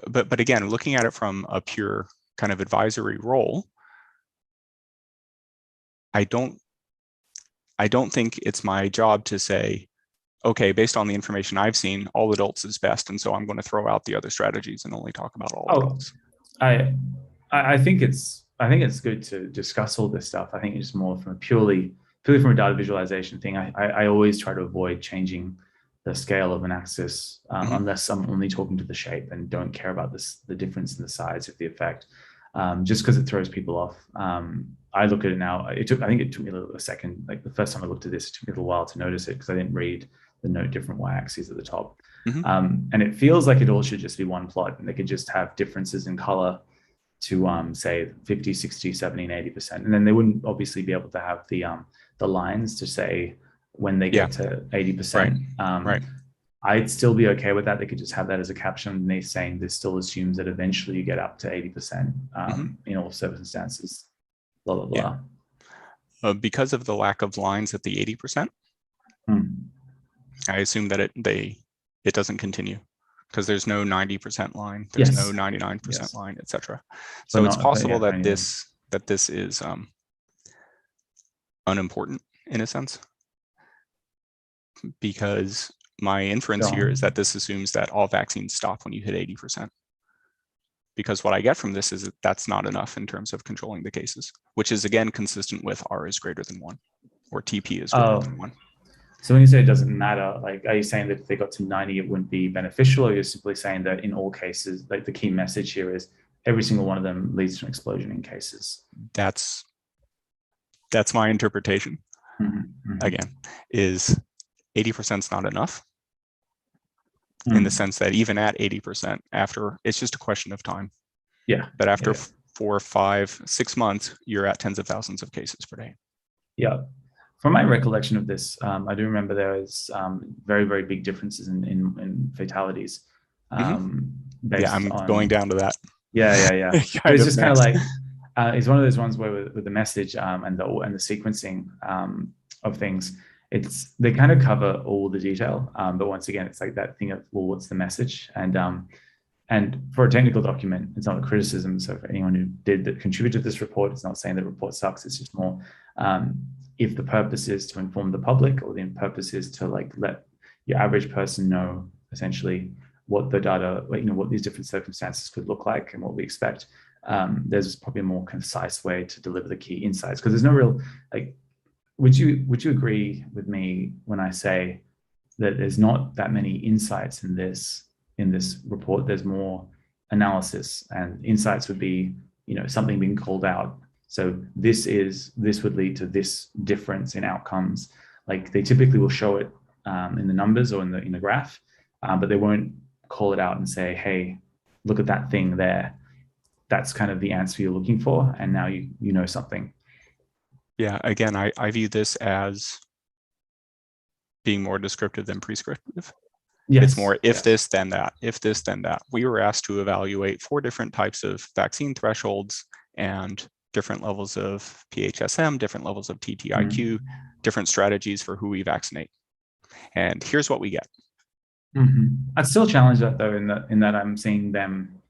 but again, looking at it from a pure kind of advisory role, I don't think it's my job to say, okay, based on the information I've seen, all adults is best, and so I'm going to throw out the other strategies and only talk about all adults. I think it's good to discuss all this stuff. I think it's more from a purely from a data visualization thing. I always try to avoid changing the scale of an axis unless I'm only talking to the shape and don't care about the difference in the size of the effect, just because it throws people off. I look at it now. I think it took me a second. Like, the first time I looked at this, it took me a little while to notice it because I didn't read the note different y-axes at the top. And it feels like it all should just be one plot, and they could just have differences in color to say 50, 60, 70, and 80%. And then they wouldn't obviously be able to have the lines to say when they get to 80%. I'd still be okay with that. They could just have that as a caption underneath saying this still assumes that eventually you get up to 80% in all circumstances, blah, blah, blah. Yeah. Because of the lack of lines at the 80%, I assume that it doesn't continue because there's no 90% line, there's no 99% line, etc. So it's possible that this is unimportant in a sense, because my inference here is that this assumes that all vaccines stop when you hit 80%. Because what I get from this is that that's not enough in terms of controlling the cases, which is again consistent with R is greater than 1 or TP is greater than 1. So when you say it doesn't matter, like, are you saying that if they got to 90, it wouldn't be beneficial, or you're simply saying that in all cases, like the key message here is every single one of them leads to an explosion in cases? That's my interpretation. Again, is 80% is not enough in the sense that even at 80%, after, it's just a question of time. But after 4, 5, 6 months, you're at tens of thousands of cases per day. From my recollection of this, I do remember there was very, very big differences in fatalities. I'm going down to that. It's just kind of like, it's one of those ones where with the message and the sequencing of things, they kind of cover all the detail, but once again, it's like that thing of, well, what's the message? And for a technical document, it's not a criticism. So for anyone who contributed to this report, it's not saying the report sucks. It's just more, if the purpose is to inform the public, or the purpose is to like let your average person know essentially what the data, what these different circumstances could look like and what we expect, there's probably a more concise way to deliver the key insights. Because there's no real, like, would you agree with me when I say that there's not that many insights in this report? There's more analysis, and insights would be, something being called out. So this would lead to this difference in outcomes. Like, they typically will show it in the numbers or in the graph, but they won't call it out and say, hey, look at that thing there. That's kind of the answer you're looking for, and now you know something. Yeah, again, I view this as being more descriptive than prescriptive. It's more if this, then that, if this, then that. We were asked to evaluate 4 different types of vaccine thresholds and different levels of PHSM, different levels of TTIQ, different strategies for who we vaccinate. And here's what we get. I'd still challenge that though, in that I'm seeing them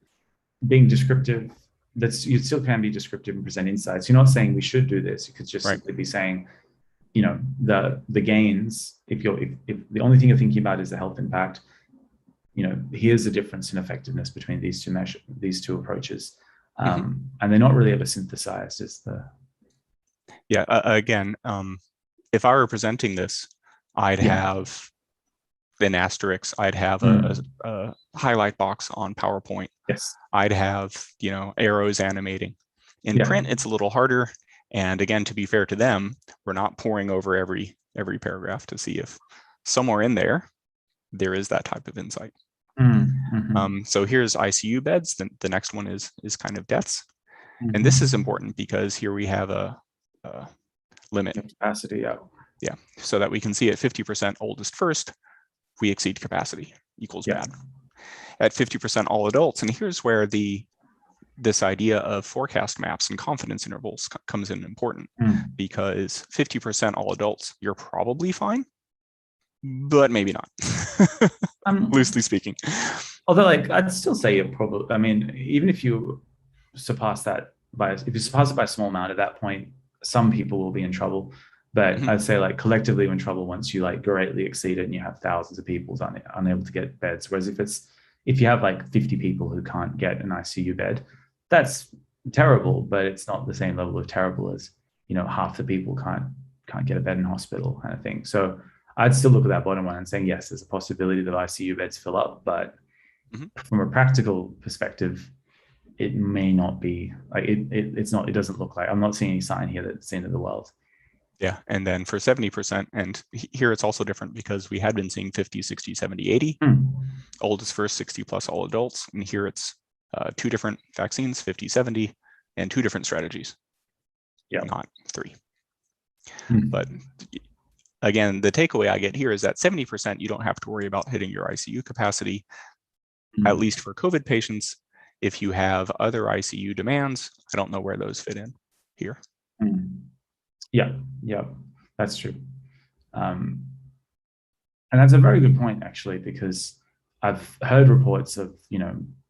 being descriptive. You still can be descriptive and present insights. You're not saying we should do this. You could just simply be saying, the gains, if the only thing you're thinking about is the health impact, here's the difference in effectiveness between these two approaches. And they're not really ever synthesized as again, if I were presenting this, I'd have an asterisk, I'd have a highlight box on PowerPoint. I'd have, arrows animating. In print, it's a little harder. And again, to be fair to them, we're not poring over every paragraph to see if somewhere in there is that type of insight. So here's ICU beds. The next one is kind of deaths. And this is important because here we have a limit. Capacity, so that we can see at 50% oldest first, we exceed capacity, equals bad. At 50% all adults, and here's where this idea of forecast maps and confidence intervals comes in important, because 50% all adults, you're probably fine, but maybe not, loosely speaking. Although, like, I'd still say you're probably, I mean, even if you surpass that if you surpass it by a small amount, at that point, some people will be in trouble. But I'd say, like, collectively we're in trouble once you like greatly exceed it and you have thousands of people unable to get beds. Whereas if you have like 50 people who can't get an ICU bed, that's terrible, but it's not the same level of terrible as, half the people can't get a bed in hospital kind of thing. So I'd still look at that bottom one and saying, yes, there's a possibility that ICU beds fill up, but from a practical perspective, it may not be like it doesn't look like, I'm not seeing any sign here that it's the end of the world. Yeah, and then for 70%, and here it's also different because we had been seeing 50, 60, 70, 80, oldest first, 60 plus all adults, and here it's 2 different vaccines, 50, 70, and 2 different strategies, not 3. But again, the takeaway I get here is that 70%, you don't have to worry about hitting your ICU capacity, at least for COVID patients. If you have other ICU demands, I don't know where those fit in here. Yeah, that's true. And that's a very good point, actually, because I've heard reports of,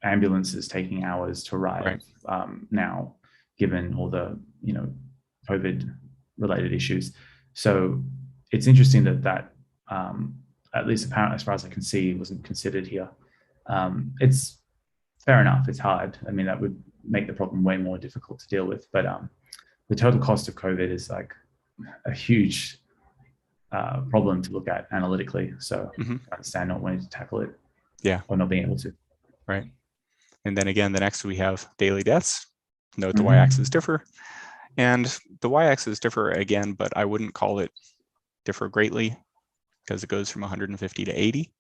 ambulances taking hours to arrive now, given all the, COVID related issues. So it's interesting that at least apparently, as far as I can see, wasn't considered here. It's fair enough. It's hard. I mean, that would make the problem way more difficult to deal with. But the total cost of COVID is like a huge problem to look at analytically. So I understand not wanting to tackle it. Yeah. Or not being able to. Right. And then again, the next we have daily deaths. Note the y-axis differ. And the y-axis differ again, but I wouldn't call it differ greatly because it goes from 150 to 80.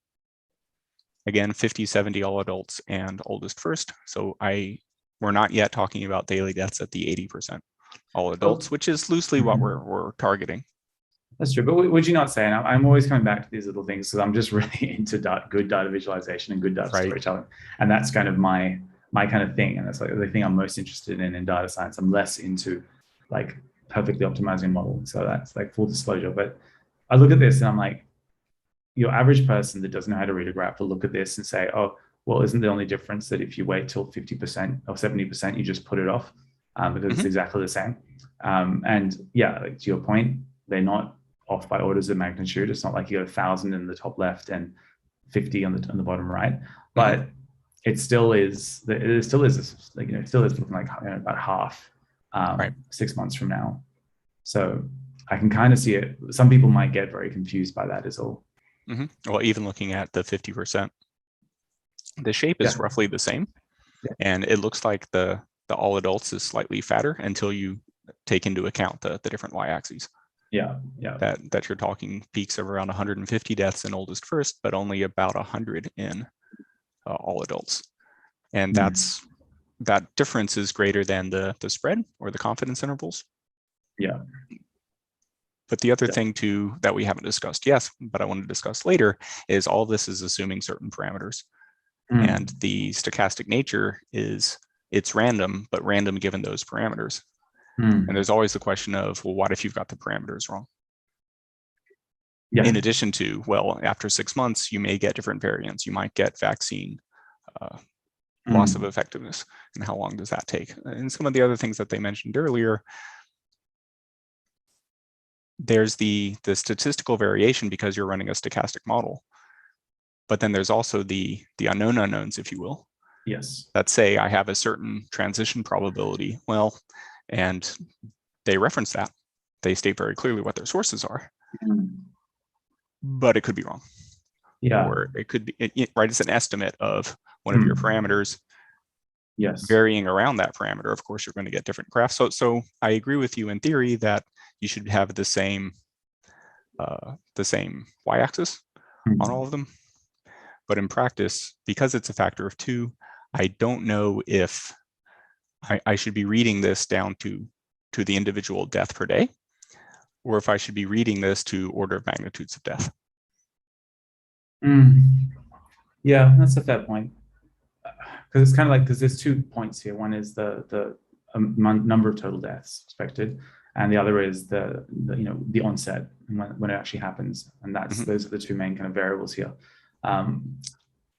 Again, 50, 70 all adults and oldest first. So we're not yet talking about daily deaths at the 80% all adults, which is loosely what we're targeting. That's true. But would you not say, and I'm always coming back to these little things because I'm just really into good data visualization and good data storytelling. And that's kind of my kind of thing. And that's like the thing I'm most interested in data science. I'm less into like perfectly optimizing model. So that's like full disclosure. But I look at this and I'm like, your average person that doesn't know how to read a graph will look at this and say, oh, well, isn't the only difference that if you wait till 50% or 70%, you just put it off because it's exactly the same. And yeah, like, to your point, they're not off by orders of magnitude. It's not like you got 1,000 in the top left and 50 on the bottom right, but it still is. It still is like, it still is looking like about half 6 months from now. So I can kind of see it. Some people might get very confused by that is all. Well, even looking at the 50%, the shape is roughly the same, and it looks like the all adults is slightly fatter until you take into account the different y-axes. That you're talking peaks of around 150 deaths in oldest first, but only about 100 in all adults. And that difference is greater than the spread or the confidence intervals. But the other thing too that we haven't discussed yet, but I want to discuss later, is all this is assuming certain parameters. And the stochastic nature is it's random, but random given those parameters. And there's always the question of, well, what if you've got the parameters wrong? In addition to, well, after 6 months, you may get different variants. You might get vaccine loss of effectiveness. And how long does that take? And some of the other things that they mentioned earlier, there's the statistical variation because you're running a stochastic model. But then there's also the unknown unknowns, if you will. That say I have a certain transition probability. Well, and they reference that. They state very clearly what their sources are. But it could be wrong. Or it could be, it's an estimate of one of your parameters. Varying around that parameter, of course, you're going to get different graphs. So I agree with you in theory that you should have the same y-axis on all of them. But in practice, because it's a factor of 2, I don't know if I should be reading this down to the individual death per day, or if I should be reading this to order of magnitudes of death. Yeah, that's a fair point. Because it's kind of like, because there's 2 points here. One is the number of total deaths expected, and the other is the onset when it actually happens. And that's those are the 2 main kind of variables here.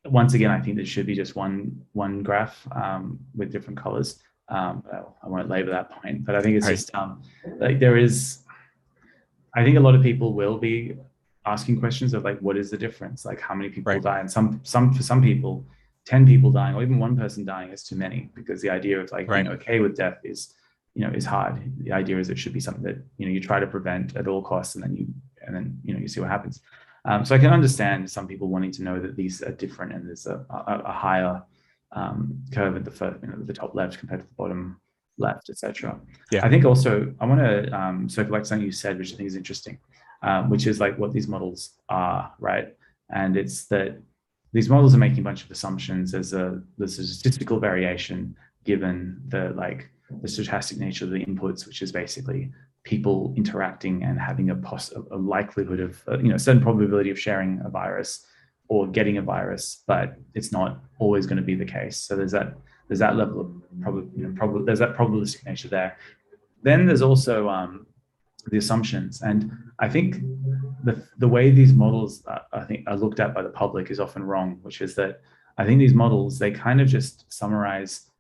Once again, I think there should be just one graph with different colors. I won't labor that point, but I think it's just like there is. I think a lot of people will be asking questions of like, what is the difference? Like, how many people die? And for some people, 10 people dying or even 1 person dying is too many, because the idea of like being okay with death is hard. The idea is it should be something that you try to prevent at all costs, and then you see what happens. So I can understand some people wanting to know that these are different, and there's a higher curve at the top left compared to the bottom left, etc. I think also I want to circle back to something you said, which I think is interesting, which is like what these models are, right? And it's that these models are making a bunch of assumptions. There's a statistical variation given the stochastic nature of the inputs, which is basically people interacting and having a likelihood of, a certain probability of sharing a virus or getting a virus, but it's not always going to be the case. So there's that level of there's that probabilistic nature there. Then there's also the assumptions, and I think the way these models I think are looked at by the public is often wrong, which is that I think these models, they kind of just summarize,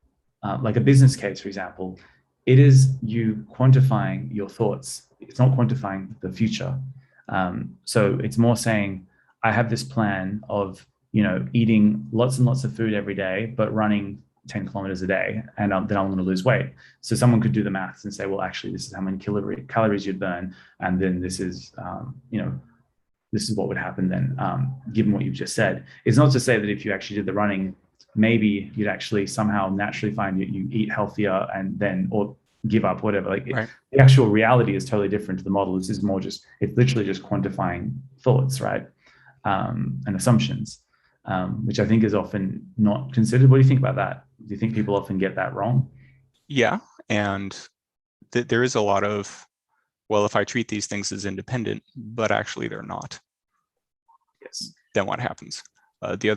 like a business case, for example. It is you quantifying your thoughts. It's not quantifying the future. So it's more saying, I have this plan of, eating lots and lots of food every day, but running 10 kilometers a day, and then I'm going to lose weight. So someone could do the maths and say, well, actually, this is how many calories you'd burn, and then this is, this is what would happen then, given what you've just said. It's not to say that if you actually did the running, maybe you'd actually somehow naturally find that you eat healthier and then, or give up, whatever. Like right. The actual reality is totally different to the model. This is more just, it's literally just quantifying thoughts, right? And assumptions, which I think is often not considered. What do you think about that? Do you think people often get that wrong? Yeah, and there is a lot of, well, if I treat these things as independent, but actually they're not, yes, then what happens? The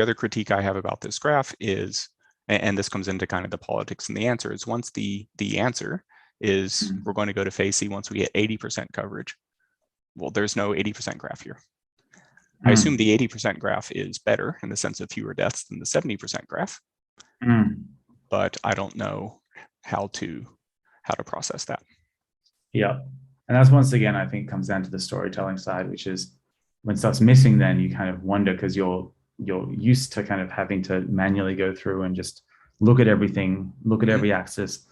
other critique I have about this graph is, and this comes into kind of the politics and the answer, is once the answer is we're going to go to phase C once we hit 80% coverage. Well, there's no 80% graph here. I assume the 80% graph is better in the sense of fewer deaths than the 70% graph, but I don't know how to process that. Yeah, and that's, once again, I think comes down to the storytelling side, which is when stuff's missing, then you kind of wonder, because you're used to kind of having to manually go through and just look at everything, look at every axis,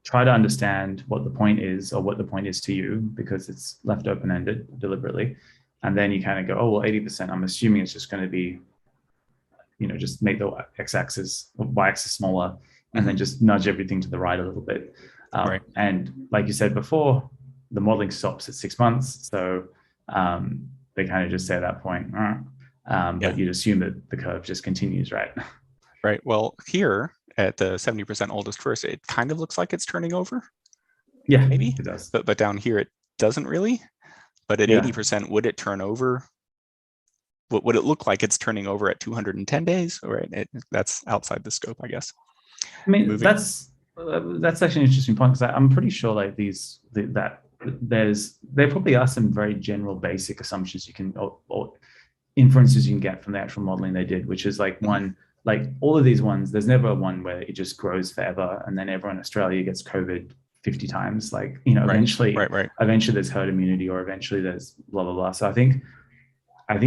try to understand what the point is, or what the point is to you, because it's left open-ended deliberately. And then you kind of go, oh, well, 80%, I'm assuming it's just going to be, just make the x-axis or y-axis smaller, and then just nudge everything to the right a little bit. Right. And like you said before, the modeling stops at 6 months. So they kind of just say at that point, but you'd assume that the curve just continues, right? Right. Well, here at the 70% oldest first, it kind of looks like it's turning over. Yeah, maybe it does. But down here, it doesn't really. But at 80%, would it turn over? Would it look like it's turning over at 210 days? Right. That's outside the scope, I guess. I mean, that's actually an interesting point, because I'm pretty sure like there probably are some very general basic assumptions you can, or inferences you can get from the actual modeling they did, which is like one, like all of these ones, there's never one where it just grows forever and then everyone in Australia gets COVID 50 times. Like, eventually there's herd immunity, or eventually there's blah, blah, blah. So I think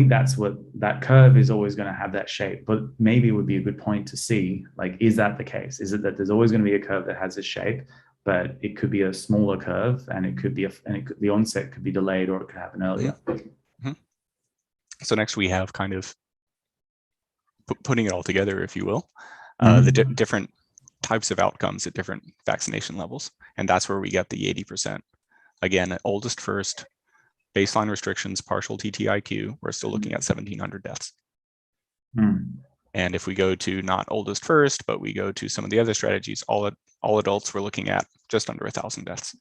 that's what that curve is always going to have, that shape. But maybe it would be a good point to see, like, is that the case? Is it that there's always going to be a curve that has this shape, but it could be a smaller curve, and it could be the onset could be delayed, or it could happen earlier. So next we have kind of putting it all together, if you will, the different types of outcomes at different vaccination levels. And that's where we get the 80%. Again, oldest first, baseline restrictions, partial TTIQ, we're still looking at 1,700 deaths. And if we go to not oldest first, but we go to some of the other strategies, all adults, we're looking at just under 1,000 deaths.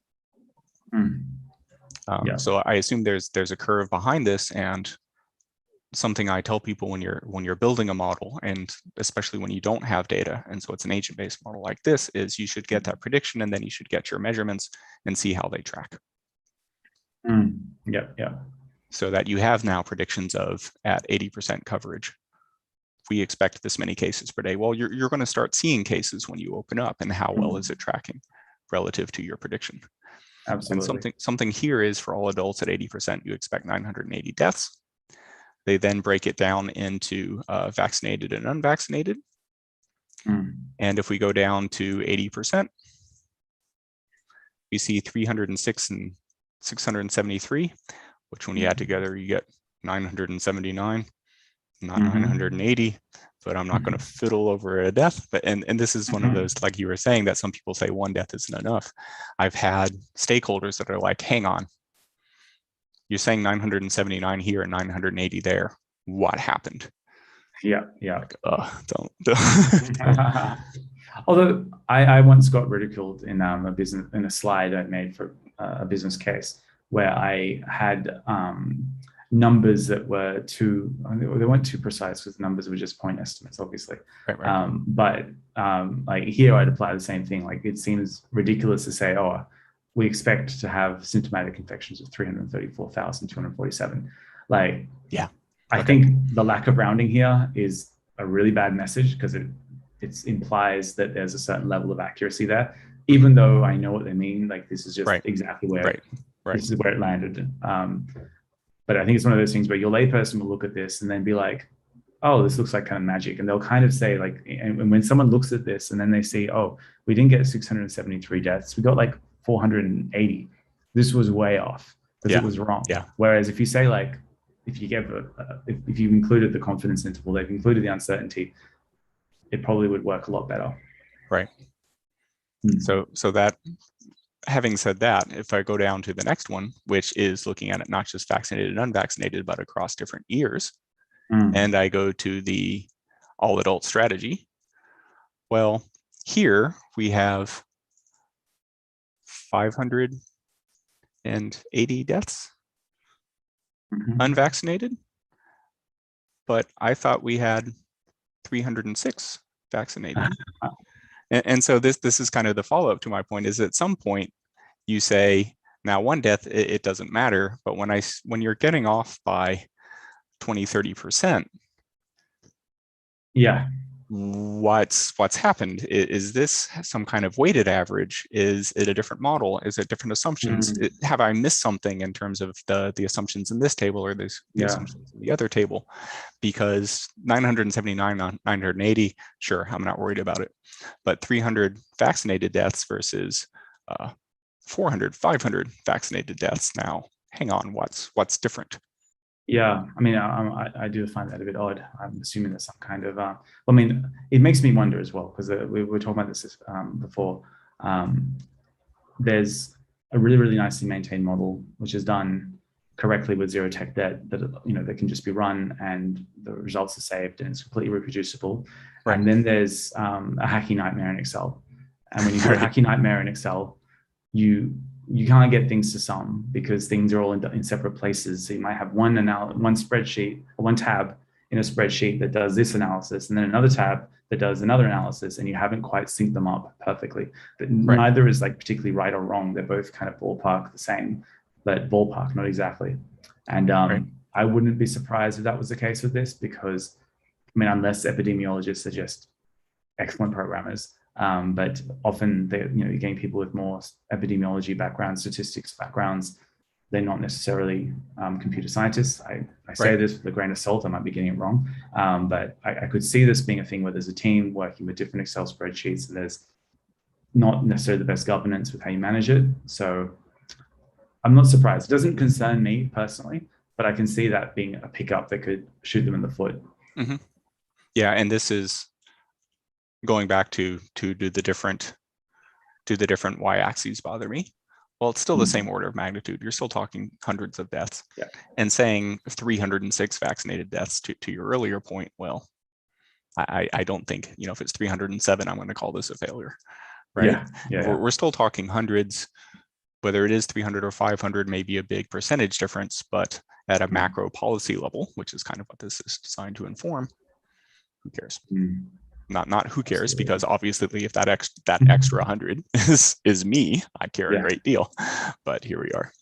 So I assume there's a curve behind this, and something I tell people when you're building a model, and especially when you don't have data, and so it's an agent-based model like this, is you should get that prediction, and then you should get your measurements and see how they track. So that you have now predictions of, at 80% coverage, we expect this many cases per day. Well, you're going to start seeing cases when you open up, and how well is it tracking relative to your prediction? Absolutely. And something here is, for all adults at 80%, you expect 980 deaths. They then break it down into vaccinated and unvaccinated. And if we go down to 80%, we see 306 and 673, which when you add together, you get 979, not 980, but I'm not going to fiddle over a death. But and this is one of those, like you were saying, that some people say one death isn't enough. I've had stakeholders that are like, hang on, you're saying 979 here and 980 there. What happened? Like, don't. Although I once got ridiculed in a slide I made for a business case where I had numbers that were they weren't too precise because the numbers were just point estimates, obviously. Right. But like here, I'd apply the same thing. Like it seems ridiculous to say, oh, we expect to have symptomatic infections of 334,247. Like, Yeah. I think the lack of rounding here is a really bad message because it implies that there's a certain level of accuracy there, even though I know what they mean. Like this is just exactly where this is where it landed. But I think it's one of those things where your layperson will look at this and then be like, oh, this looks like kind of magic. And they'll kind of say like, and when someone looks at this and then they see, oh, we didn't get 673 deaths, we got like 480. This was way off because it was wrong. Yeah. Whereas if you say like, if you give if you included the confidence interval, they've included the uncertainty, it probably would work a lot better. Right. So that, having said that, if I go down to the next one, which is looking at it not just vaccinated and unvaccinated, but across different years, and I go to the all adult strategy, well, here we have 580 deaths unvaccinated, but I thought we had 306 vaccinated. And so this is kind of the follow-up to my point, is at some point you say, now one death, it doesn't matter, but when you're getting off by 20-30%, yeah, what's happened? Is this some kind of weighted average? Is it a different model? Is it different assumptions? Have I missed something in terms of the assumptions in this table or the assumptions in the other table? Because 979 on 980, sure, I'm not worried about it. But 300 vaccinated deaths versus 400, 500 vaccinated deaths now. Hang on, what's different? Yeah, I mean, I do find that a bit odd. I'm assuming there's some kind of, I mean, it makes me wonder as well, because we were talking about this before. There's a really, really nicely maintained model, which is done correctly with zero tech debt that can just be run and the results are saved and it's completely reproducible. Right. And then there's a hacky nightmare in Excel. And when you have a hacky nightmare in Excel, you can't get things to sum because things are all in separate places. So you might have one spreadsheet or one tab in a spreadsheet that does this analysis and then another tab that does another analysis, and you haven't quite synced them up perfectly. But neither is like particularly right or wrong. They're both kind of ballpark the same, but ballpark, not exactly. And I wouldn't be surprised if that was the case with this because, I mean, unless epidemiologists are just excellent programmers, but often you're getting people with more epidemiology backgrounds, statistics backgrounds. They're not necessarily computer scientists. I say this with a grain of salt. I might be getting it wrong, but I could see this being a thing where there's a team working with different Excel spreadsheets, and there's not necessarily the best governance with how you manage it. So I'm not surprised. It doesn't concern me personally, but I can see that being a pickup that could shoot them in the foot. Yeah, and this is going back to do the different y-axes bother me? Well, it's still the same order of magnitude. You're still talking hundreds of deaths. Yeah. And saying 306 vaccinated deaths to your earlier point, well, I don't think, if it's 307, I'm going to call this a failure, right? Yeah. We're still talking hundreds. Whether it is 300 or 500 may be a big percentage difference, but at a macro policy level, which is kind of what this is designed to inform, who cares? Not who cares, absolutely. Because obviously if that extra 100 is me, I care a great deal, but here we are.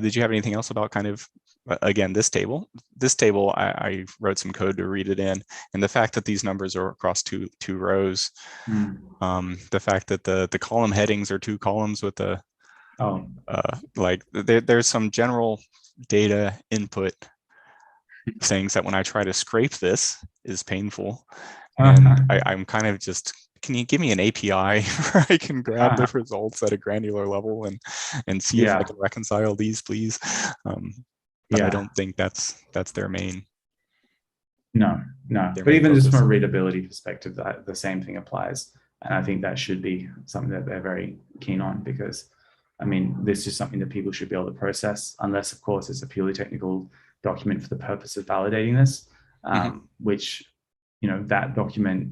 Did you have anything else about kind of, again, this table? This table, I wrote some code to read it in, and the fact that these numbers are across two rows, the fact that the column headings are two columns with a, there's some general data input things that when I try to scrape this is painful. And I'm kind of just, can you give me an API where I can grab the results at a granular level and see if I can reconcile these, please? But I don't think that's their main. No. But even focus. Just from a readability perspective, the same thing applies. And I think that should be something that they're very keen on because, I mean, this is something that people should be able to process, unless, of course, it's a purely technical document for the purpose of validating this, which, that document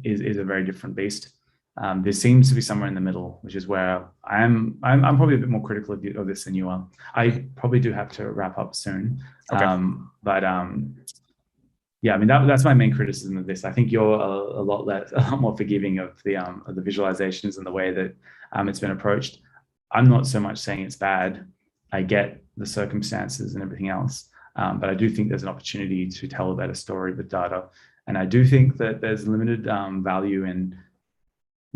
is a very different beast. There seems to be somewhere in the middle, which is where I'm probably a bit more critical of this than you are. I probably do have to wrap up soon. Okay. Yeah, I mean, that's my main criticism of this. I think you're a lot more forgiving of the visualizations and the way that it's been approached. I'm not so much saying it's bad. I get the circumstances and everything else, but I do think there's an opportunity to tell a better story with data. And I do think that there's limited value in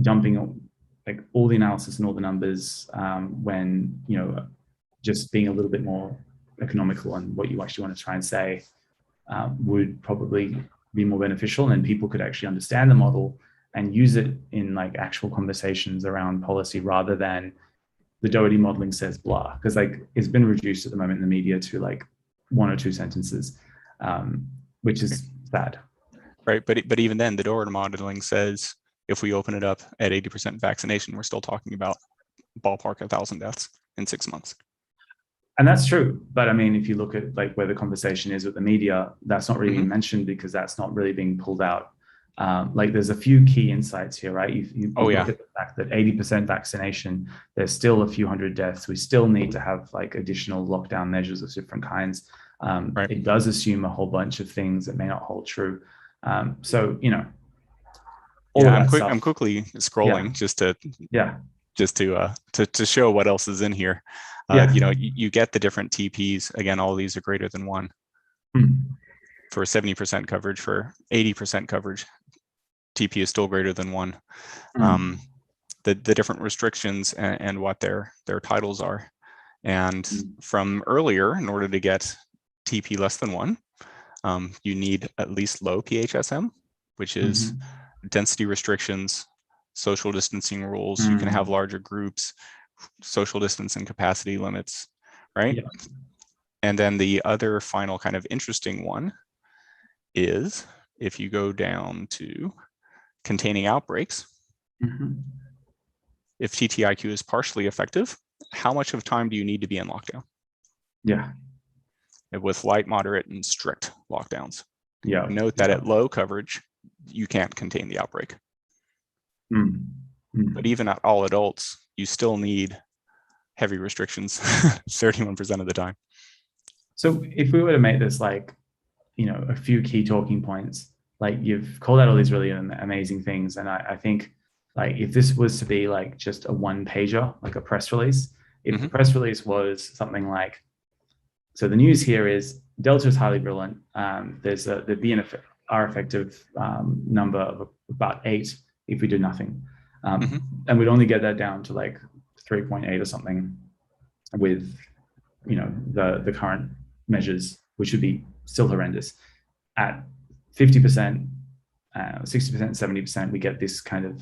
dumping like all the analysis and all the numbers when, you know, just being a little bit more economical on what you actually want to try and say would probably be more beneficial, and people could actually understand the model and use it in like actual conversations around policy rather than the Doherty modeling says blah, because like it's been reduced at the moment in the media to like 1 or 2 sentences, which is sad. Right, but even then, the Doherty modeling says if we open it up at 80% vaccination, we're still talking about ballpark 1,000 deaths in 6 months. And that's true. But I mean, if you look at like where the conversation is with the media, that's not really being mentioned because that's not really being pulled out. Like there's a few key insights here, right? You look at the fact that 80% vaccination, there's still a few hundred deaths. We still need to have like additional lockdown measures of different kinds. Right. It does assume a whole bunch of things that may not hold true. So, you know, I'm quickly scrolling just to show what else is in here. You know, you get the different TPs. Again, all of these are greater than 1 for 70% coverage. For 80% coverage, TP is still greater than 1. The different restrictions and what their titles are. And from earlier, in order to get TP less than 1, you need at least low PHSM, which is density restrictions, social distancing rules. You can have larger groups, social distance and capacity limits, right? Yeah. And then the other final kind of interesting one is if you go down to containing outbreaks, if TTIQ is partially effective, how much of time do you need to be in lockdown? Yeah. With light, moderate, and strict lockdowns. Yeah. Note that at low coverage, you can't contain the outbreak. But even at all adults, you still need heavy restrictions 31% of the time. So if we were to make this like, you know, a few key talking points, like you've called out all these really amazing things. And I think like if this was to be like just a 1-pager, like a press release, if the press release was something like, so the news here is Delta is highly virulent. There'd be an effective number of about 8 if we do nothing. And we'd only get that down to like 3.8 or something with, you know, the current measures, which would be still horrendous. At 50%, 60%, 70%, we get these kind of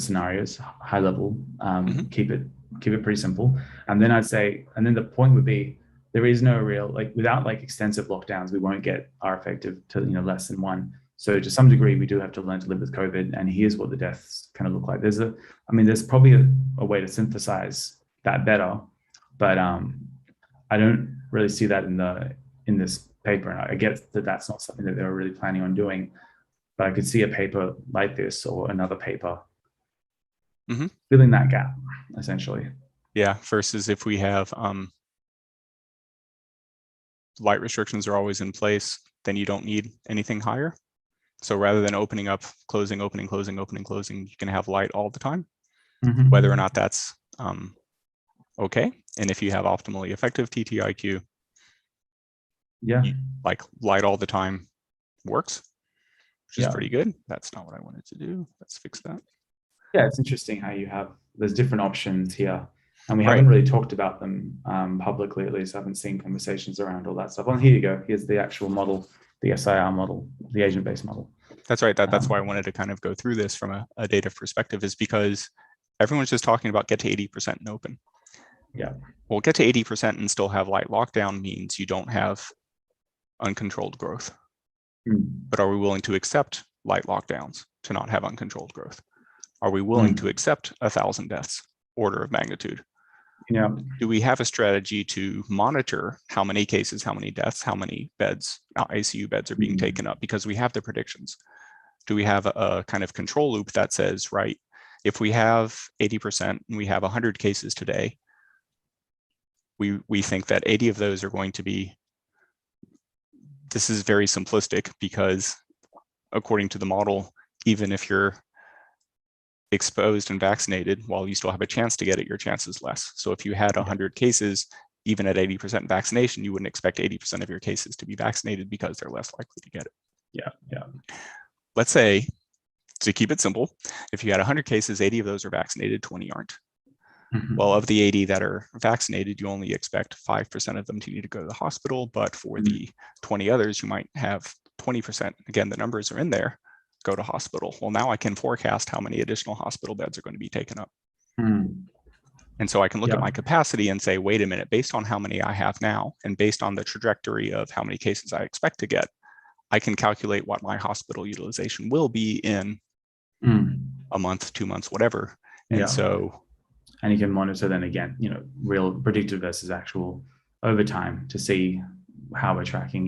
scenarios, high level. Keep it pretty simple. And then I'd say, and then the point would be, there is no real, like without like extensive lockdowns, we won't get R effective to, you know, less than 1. So to some degree, we do have to learn to live with COVID, and here's what the deaths kind of look like. There's probably a way to synthesize that better, but I don't really see that in this paper. And I get that that's not something that they were really planning on doing, but I could see a paper like this or another paper filling that gap, essentially. Yeah, versus if we have light restrictions are always in place, then you don't need anything higher. So rather than opening up, closing, opening, closing, opening, closing, you can have light all the time, whether or not that's okay. And if you have optimally effective TTIQ, like light all the time works, which is pretty good. That's not what I wanted to do. Let's fix that. Yeah, it's interesting how there's different options here. And we haven't really talked about them publicly, at least. I haven't seen conversations around all that stuff. Well, here you go. Here's the actual model, the SIR model, the agent-based model. That's right. That's why I wanted to kind of go through this from a data perspective, is because everyone's just talking about get to 80% and open. Yeah. Well, get to 80% and still have light lockdown means you don't have uncontrolled growth. But are we willing to accept light lockdowns to not have uncontrolled growth? Are we willing to accept 1,000 deaths, order of magnitude? Yeah. Do we have a strategy to monitor how many cases, how many deaths, how many beds, ICU beds are being taken up? Because we have the predictions. Do we have a kind of control loop that says, right, if we have 80% and we have 100 cases today, we think that 80 of those are going to be, this is very simplistic because according to the model, even if you're exposed and vaccinated, while you still have a chance to get it, your chance is less. So if you had 100 cases, even at 80% vaccination, you wouldn't expect 80% of your cases to be vaccinated because they're less likely to get it. Yeah. Let's say, to keep it simple, if you had 100 cases, 80 of those are vaccinated, 20 aren't. Well, of the 80 that are vaccinated, you only expect 5% of them to need to go to the hospital, but for the 20 others, you might have 20%. Again, the numbers are in there, go to hospital. Well, now I can forecast how many additional hospital beds are going to be taken up. And so I can look at my capacity and say, wait a minute, based on how many I have now, and based on the trajectory of how many cases I expect to get, I can calculate what my hospital utilization will be in a month, 2 months, whatever. And so, and you can monitor then again, real predicted versus actual over time to see how we're tracking.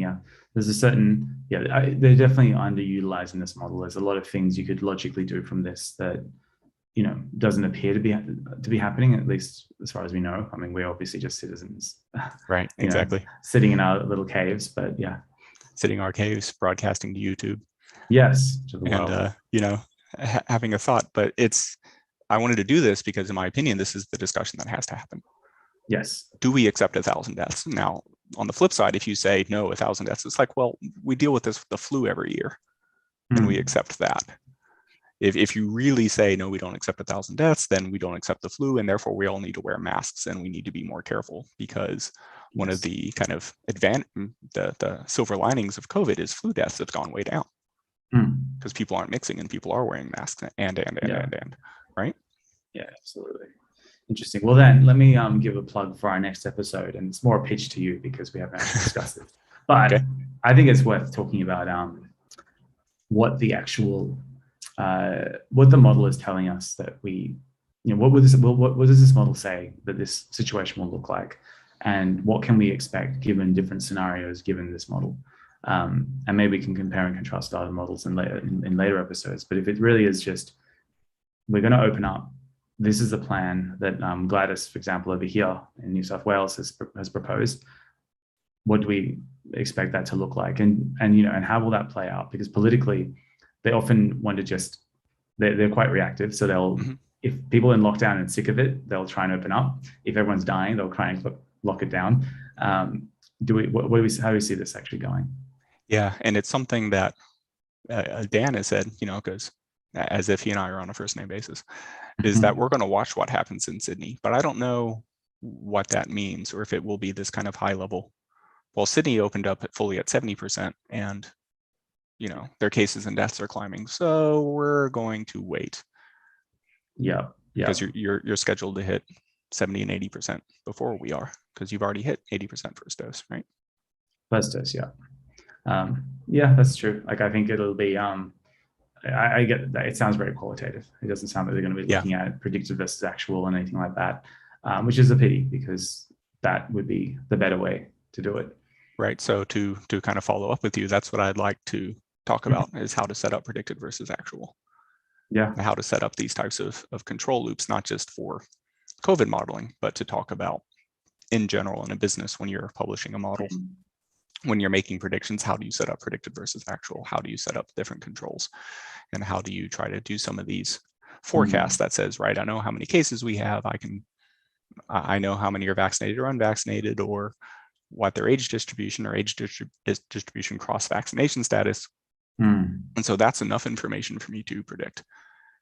There's a certain, they're definitely underutilized in this model. There's a lot of things you could logically do from this that, doesn't appear to be happening, at least as far as we know. I mean, we're obviously just citizens, right? Exactly. Sitting in our little caves, but sitting in our caves, broadcasting to YouTube. Yes, to the world. And having a thought, but I wanted to do this because, in my opinion, this is the discussion that has to happen. Yes. Do we accept 1,000 deaths? Now, on the flip side, if you say no, 1,000 deaths, it's like, well, we deal with this with the flu every year, and we accept that. If you really say, no, we don't accept 1,000 deaths, then we don't accept the flu, and therefore we all need to wear masks and we need to be more careful, because one of the kind of the silver linings of COVID is flu deaths have gone way down because people aren't mixing and people are wearing masks and, right? Yeah, absolutely. Interesting. Well, then let me give a plug for our next episode, and it's more a pitch to you because we haven't actually discussed it. But okay. I think it's worth talking about what the actual what the model is telling us that we, what does this model say that this situation will look like, and what can we expect given different scenarios given this model, and maybe we can compare and contrast other models in later episodes. But if it really is just, we're going to open up, this is the plan that Gladys, for example, over here in New South Wales has proposed. What do we expect that to look like, and how will that play out? Because politically, they often want to just, they're quite reactive. So they'll, if people are in lockdown and sick of it, they'll try and open up. If everyone's dying, they'll try and lock it down. How do we see this actually going? Yeah, and it's something that Dan has said, because as if he and I are on a first name basis, is that we're going to watch what happens in Sydney, but I don't know what that means, or if it will be this kind of high level. Well, Sydney opened up fully at 70%, and their cases and deaths are climbing, so we're going to wait. Yeah. Because you're scheduled to hit 70 and 80% before we are, because you've already hit 80% first dose, right? First dose, yeah. That's true. Like, I think it'll be I get that. It sounds very qualitative. It doesn't sound like they're going to be looking at predicted versus actual and anything like that, which is a pity, because that would be the better way to do it. Right. So to kind of follow up with you, that's what I'd like to talk about, is how to set up predicted versus actual. Yeah. How to set up these types of control loops, not just for COVID modeling, but to talk about in general in a business when you're publishing a model. When you're making predictions, how do you set up predicted versus actual? How do you set up different controls? And how do you try to do some of these forecasts that says, right, I know how many cases we have. I know how many are vaccinated or unvaccinated, or what their age distribution or age distribution cross vaccination status. And so that's enough information for me to predict.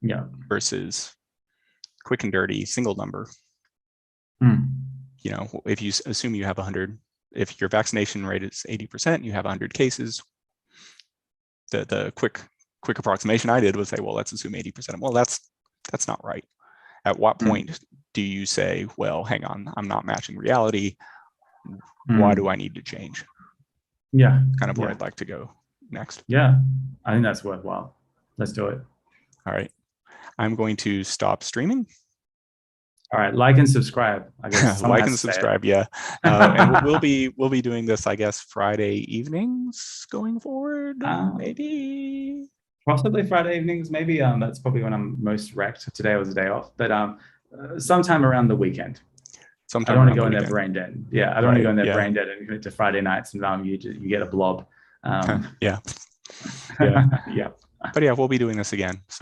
Yeah. Versus quick and dirty single number. If you assume you have 100, if your vaccination rate is 80%, you have 100 cases. The quick approximation I did was say, well, let's assume 80%. Well, that's not right. At what point do you say, well, hang on, I'm not matching reality. Why do I need to change? Yeah. Kind of where I'd like to go next. Yeah, I think that's worthwhile. Let's do it. All right. I'm going to stop streaming. All right, like and subscribe. I guess someone Like has and to say subscribe, yeah. And we'll be doing this, I guess, Friday evenings going forward, it. maybe. Possibly Friday evenings, maybe. That's probably when I'm most wrecked. Today was a day off, but sometime around the weekend. I Sometime don't want to around go the in there weekend. brain dead. Yeah, I don't want to Right. go in there Yeah. brain dead and commit to Friday nights and you get a blob. Yeah. Yeah. Yeah. But yeah, we'll be doing this again. So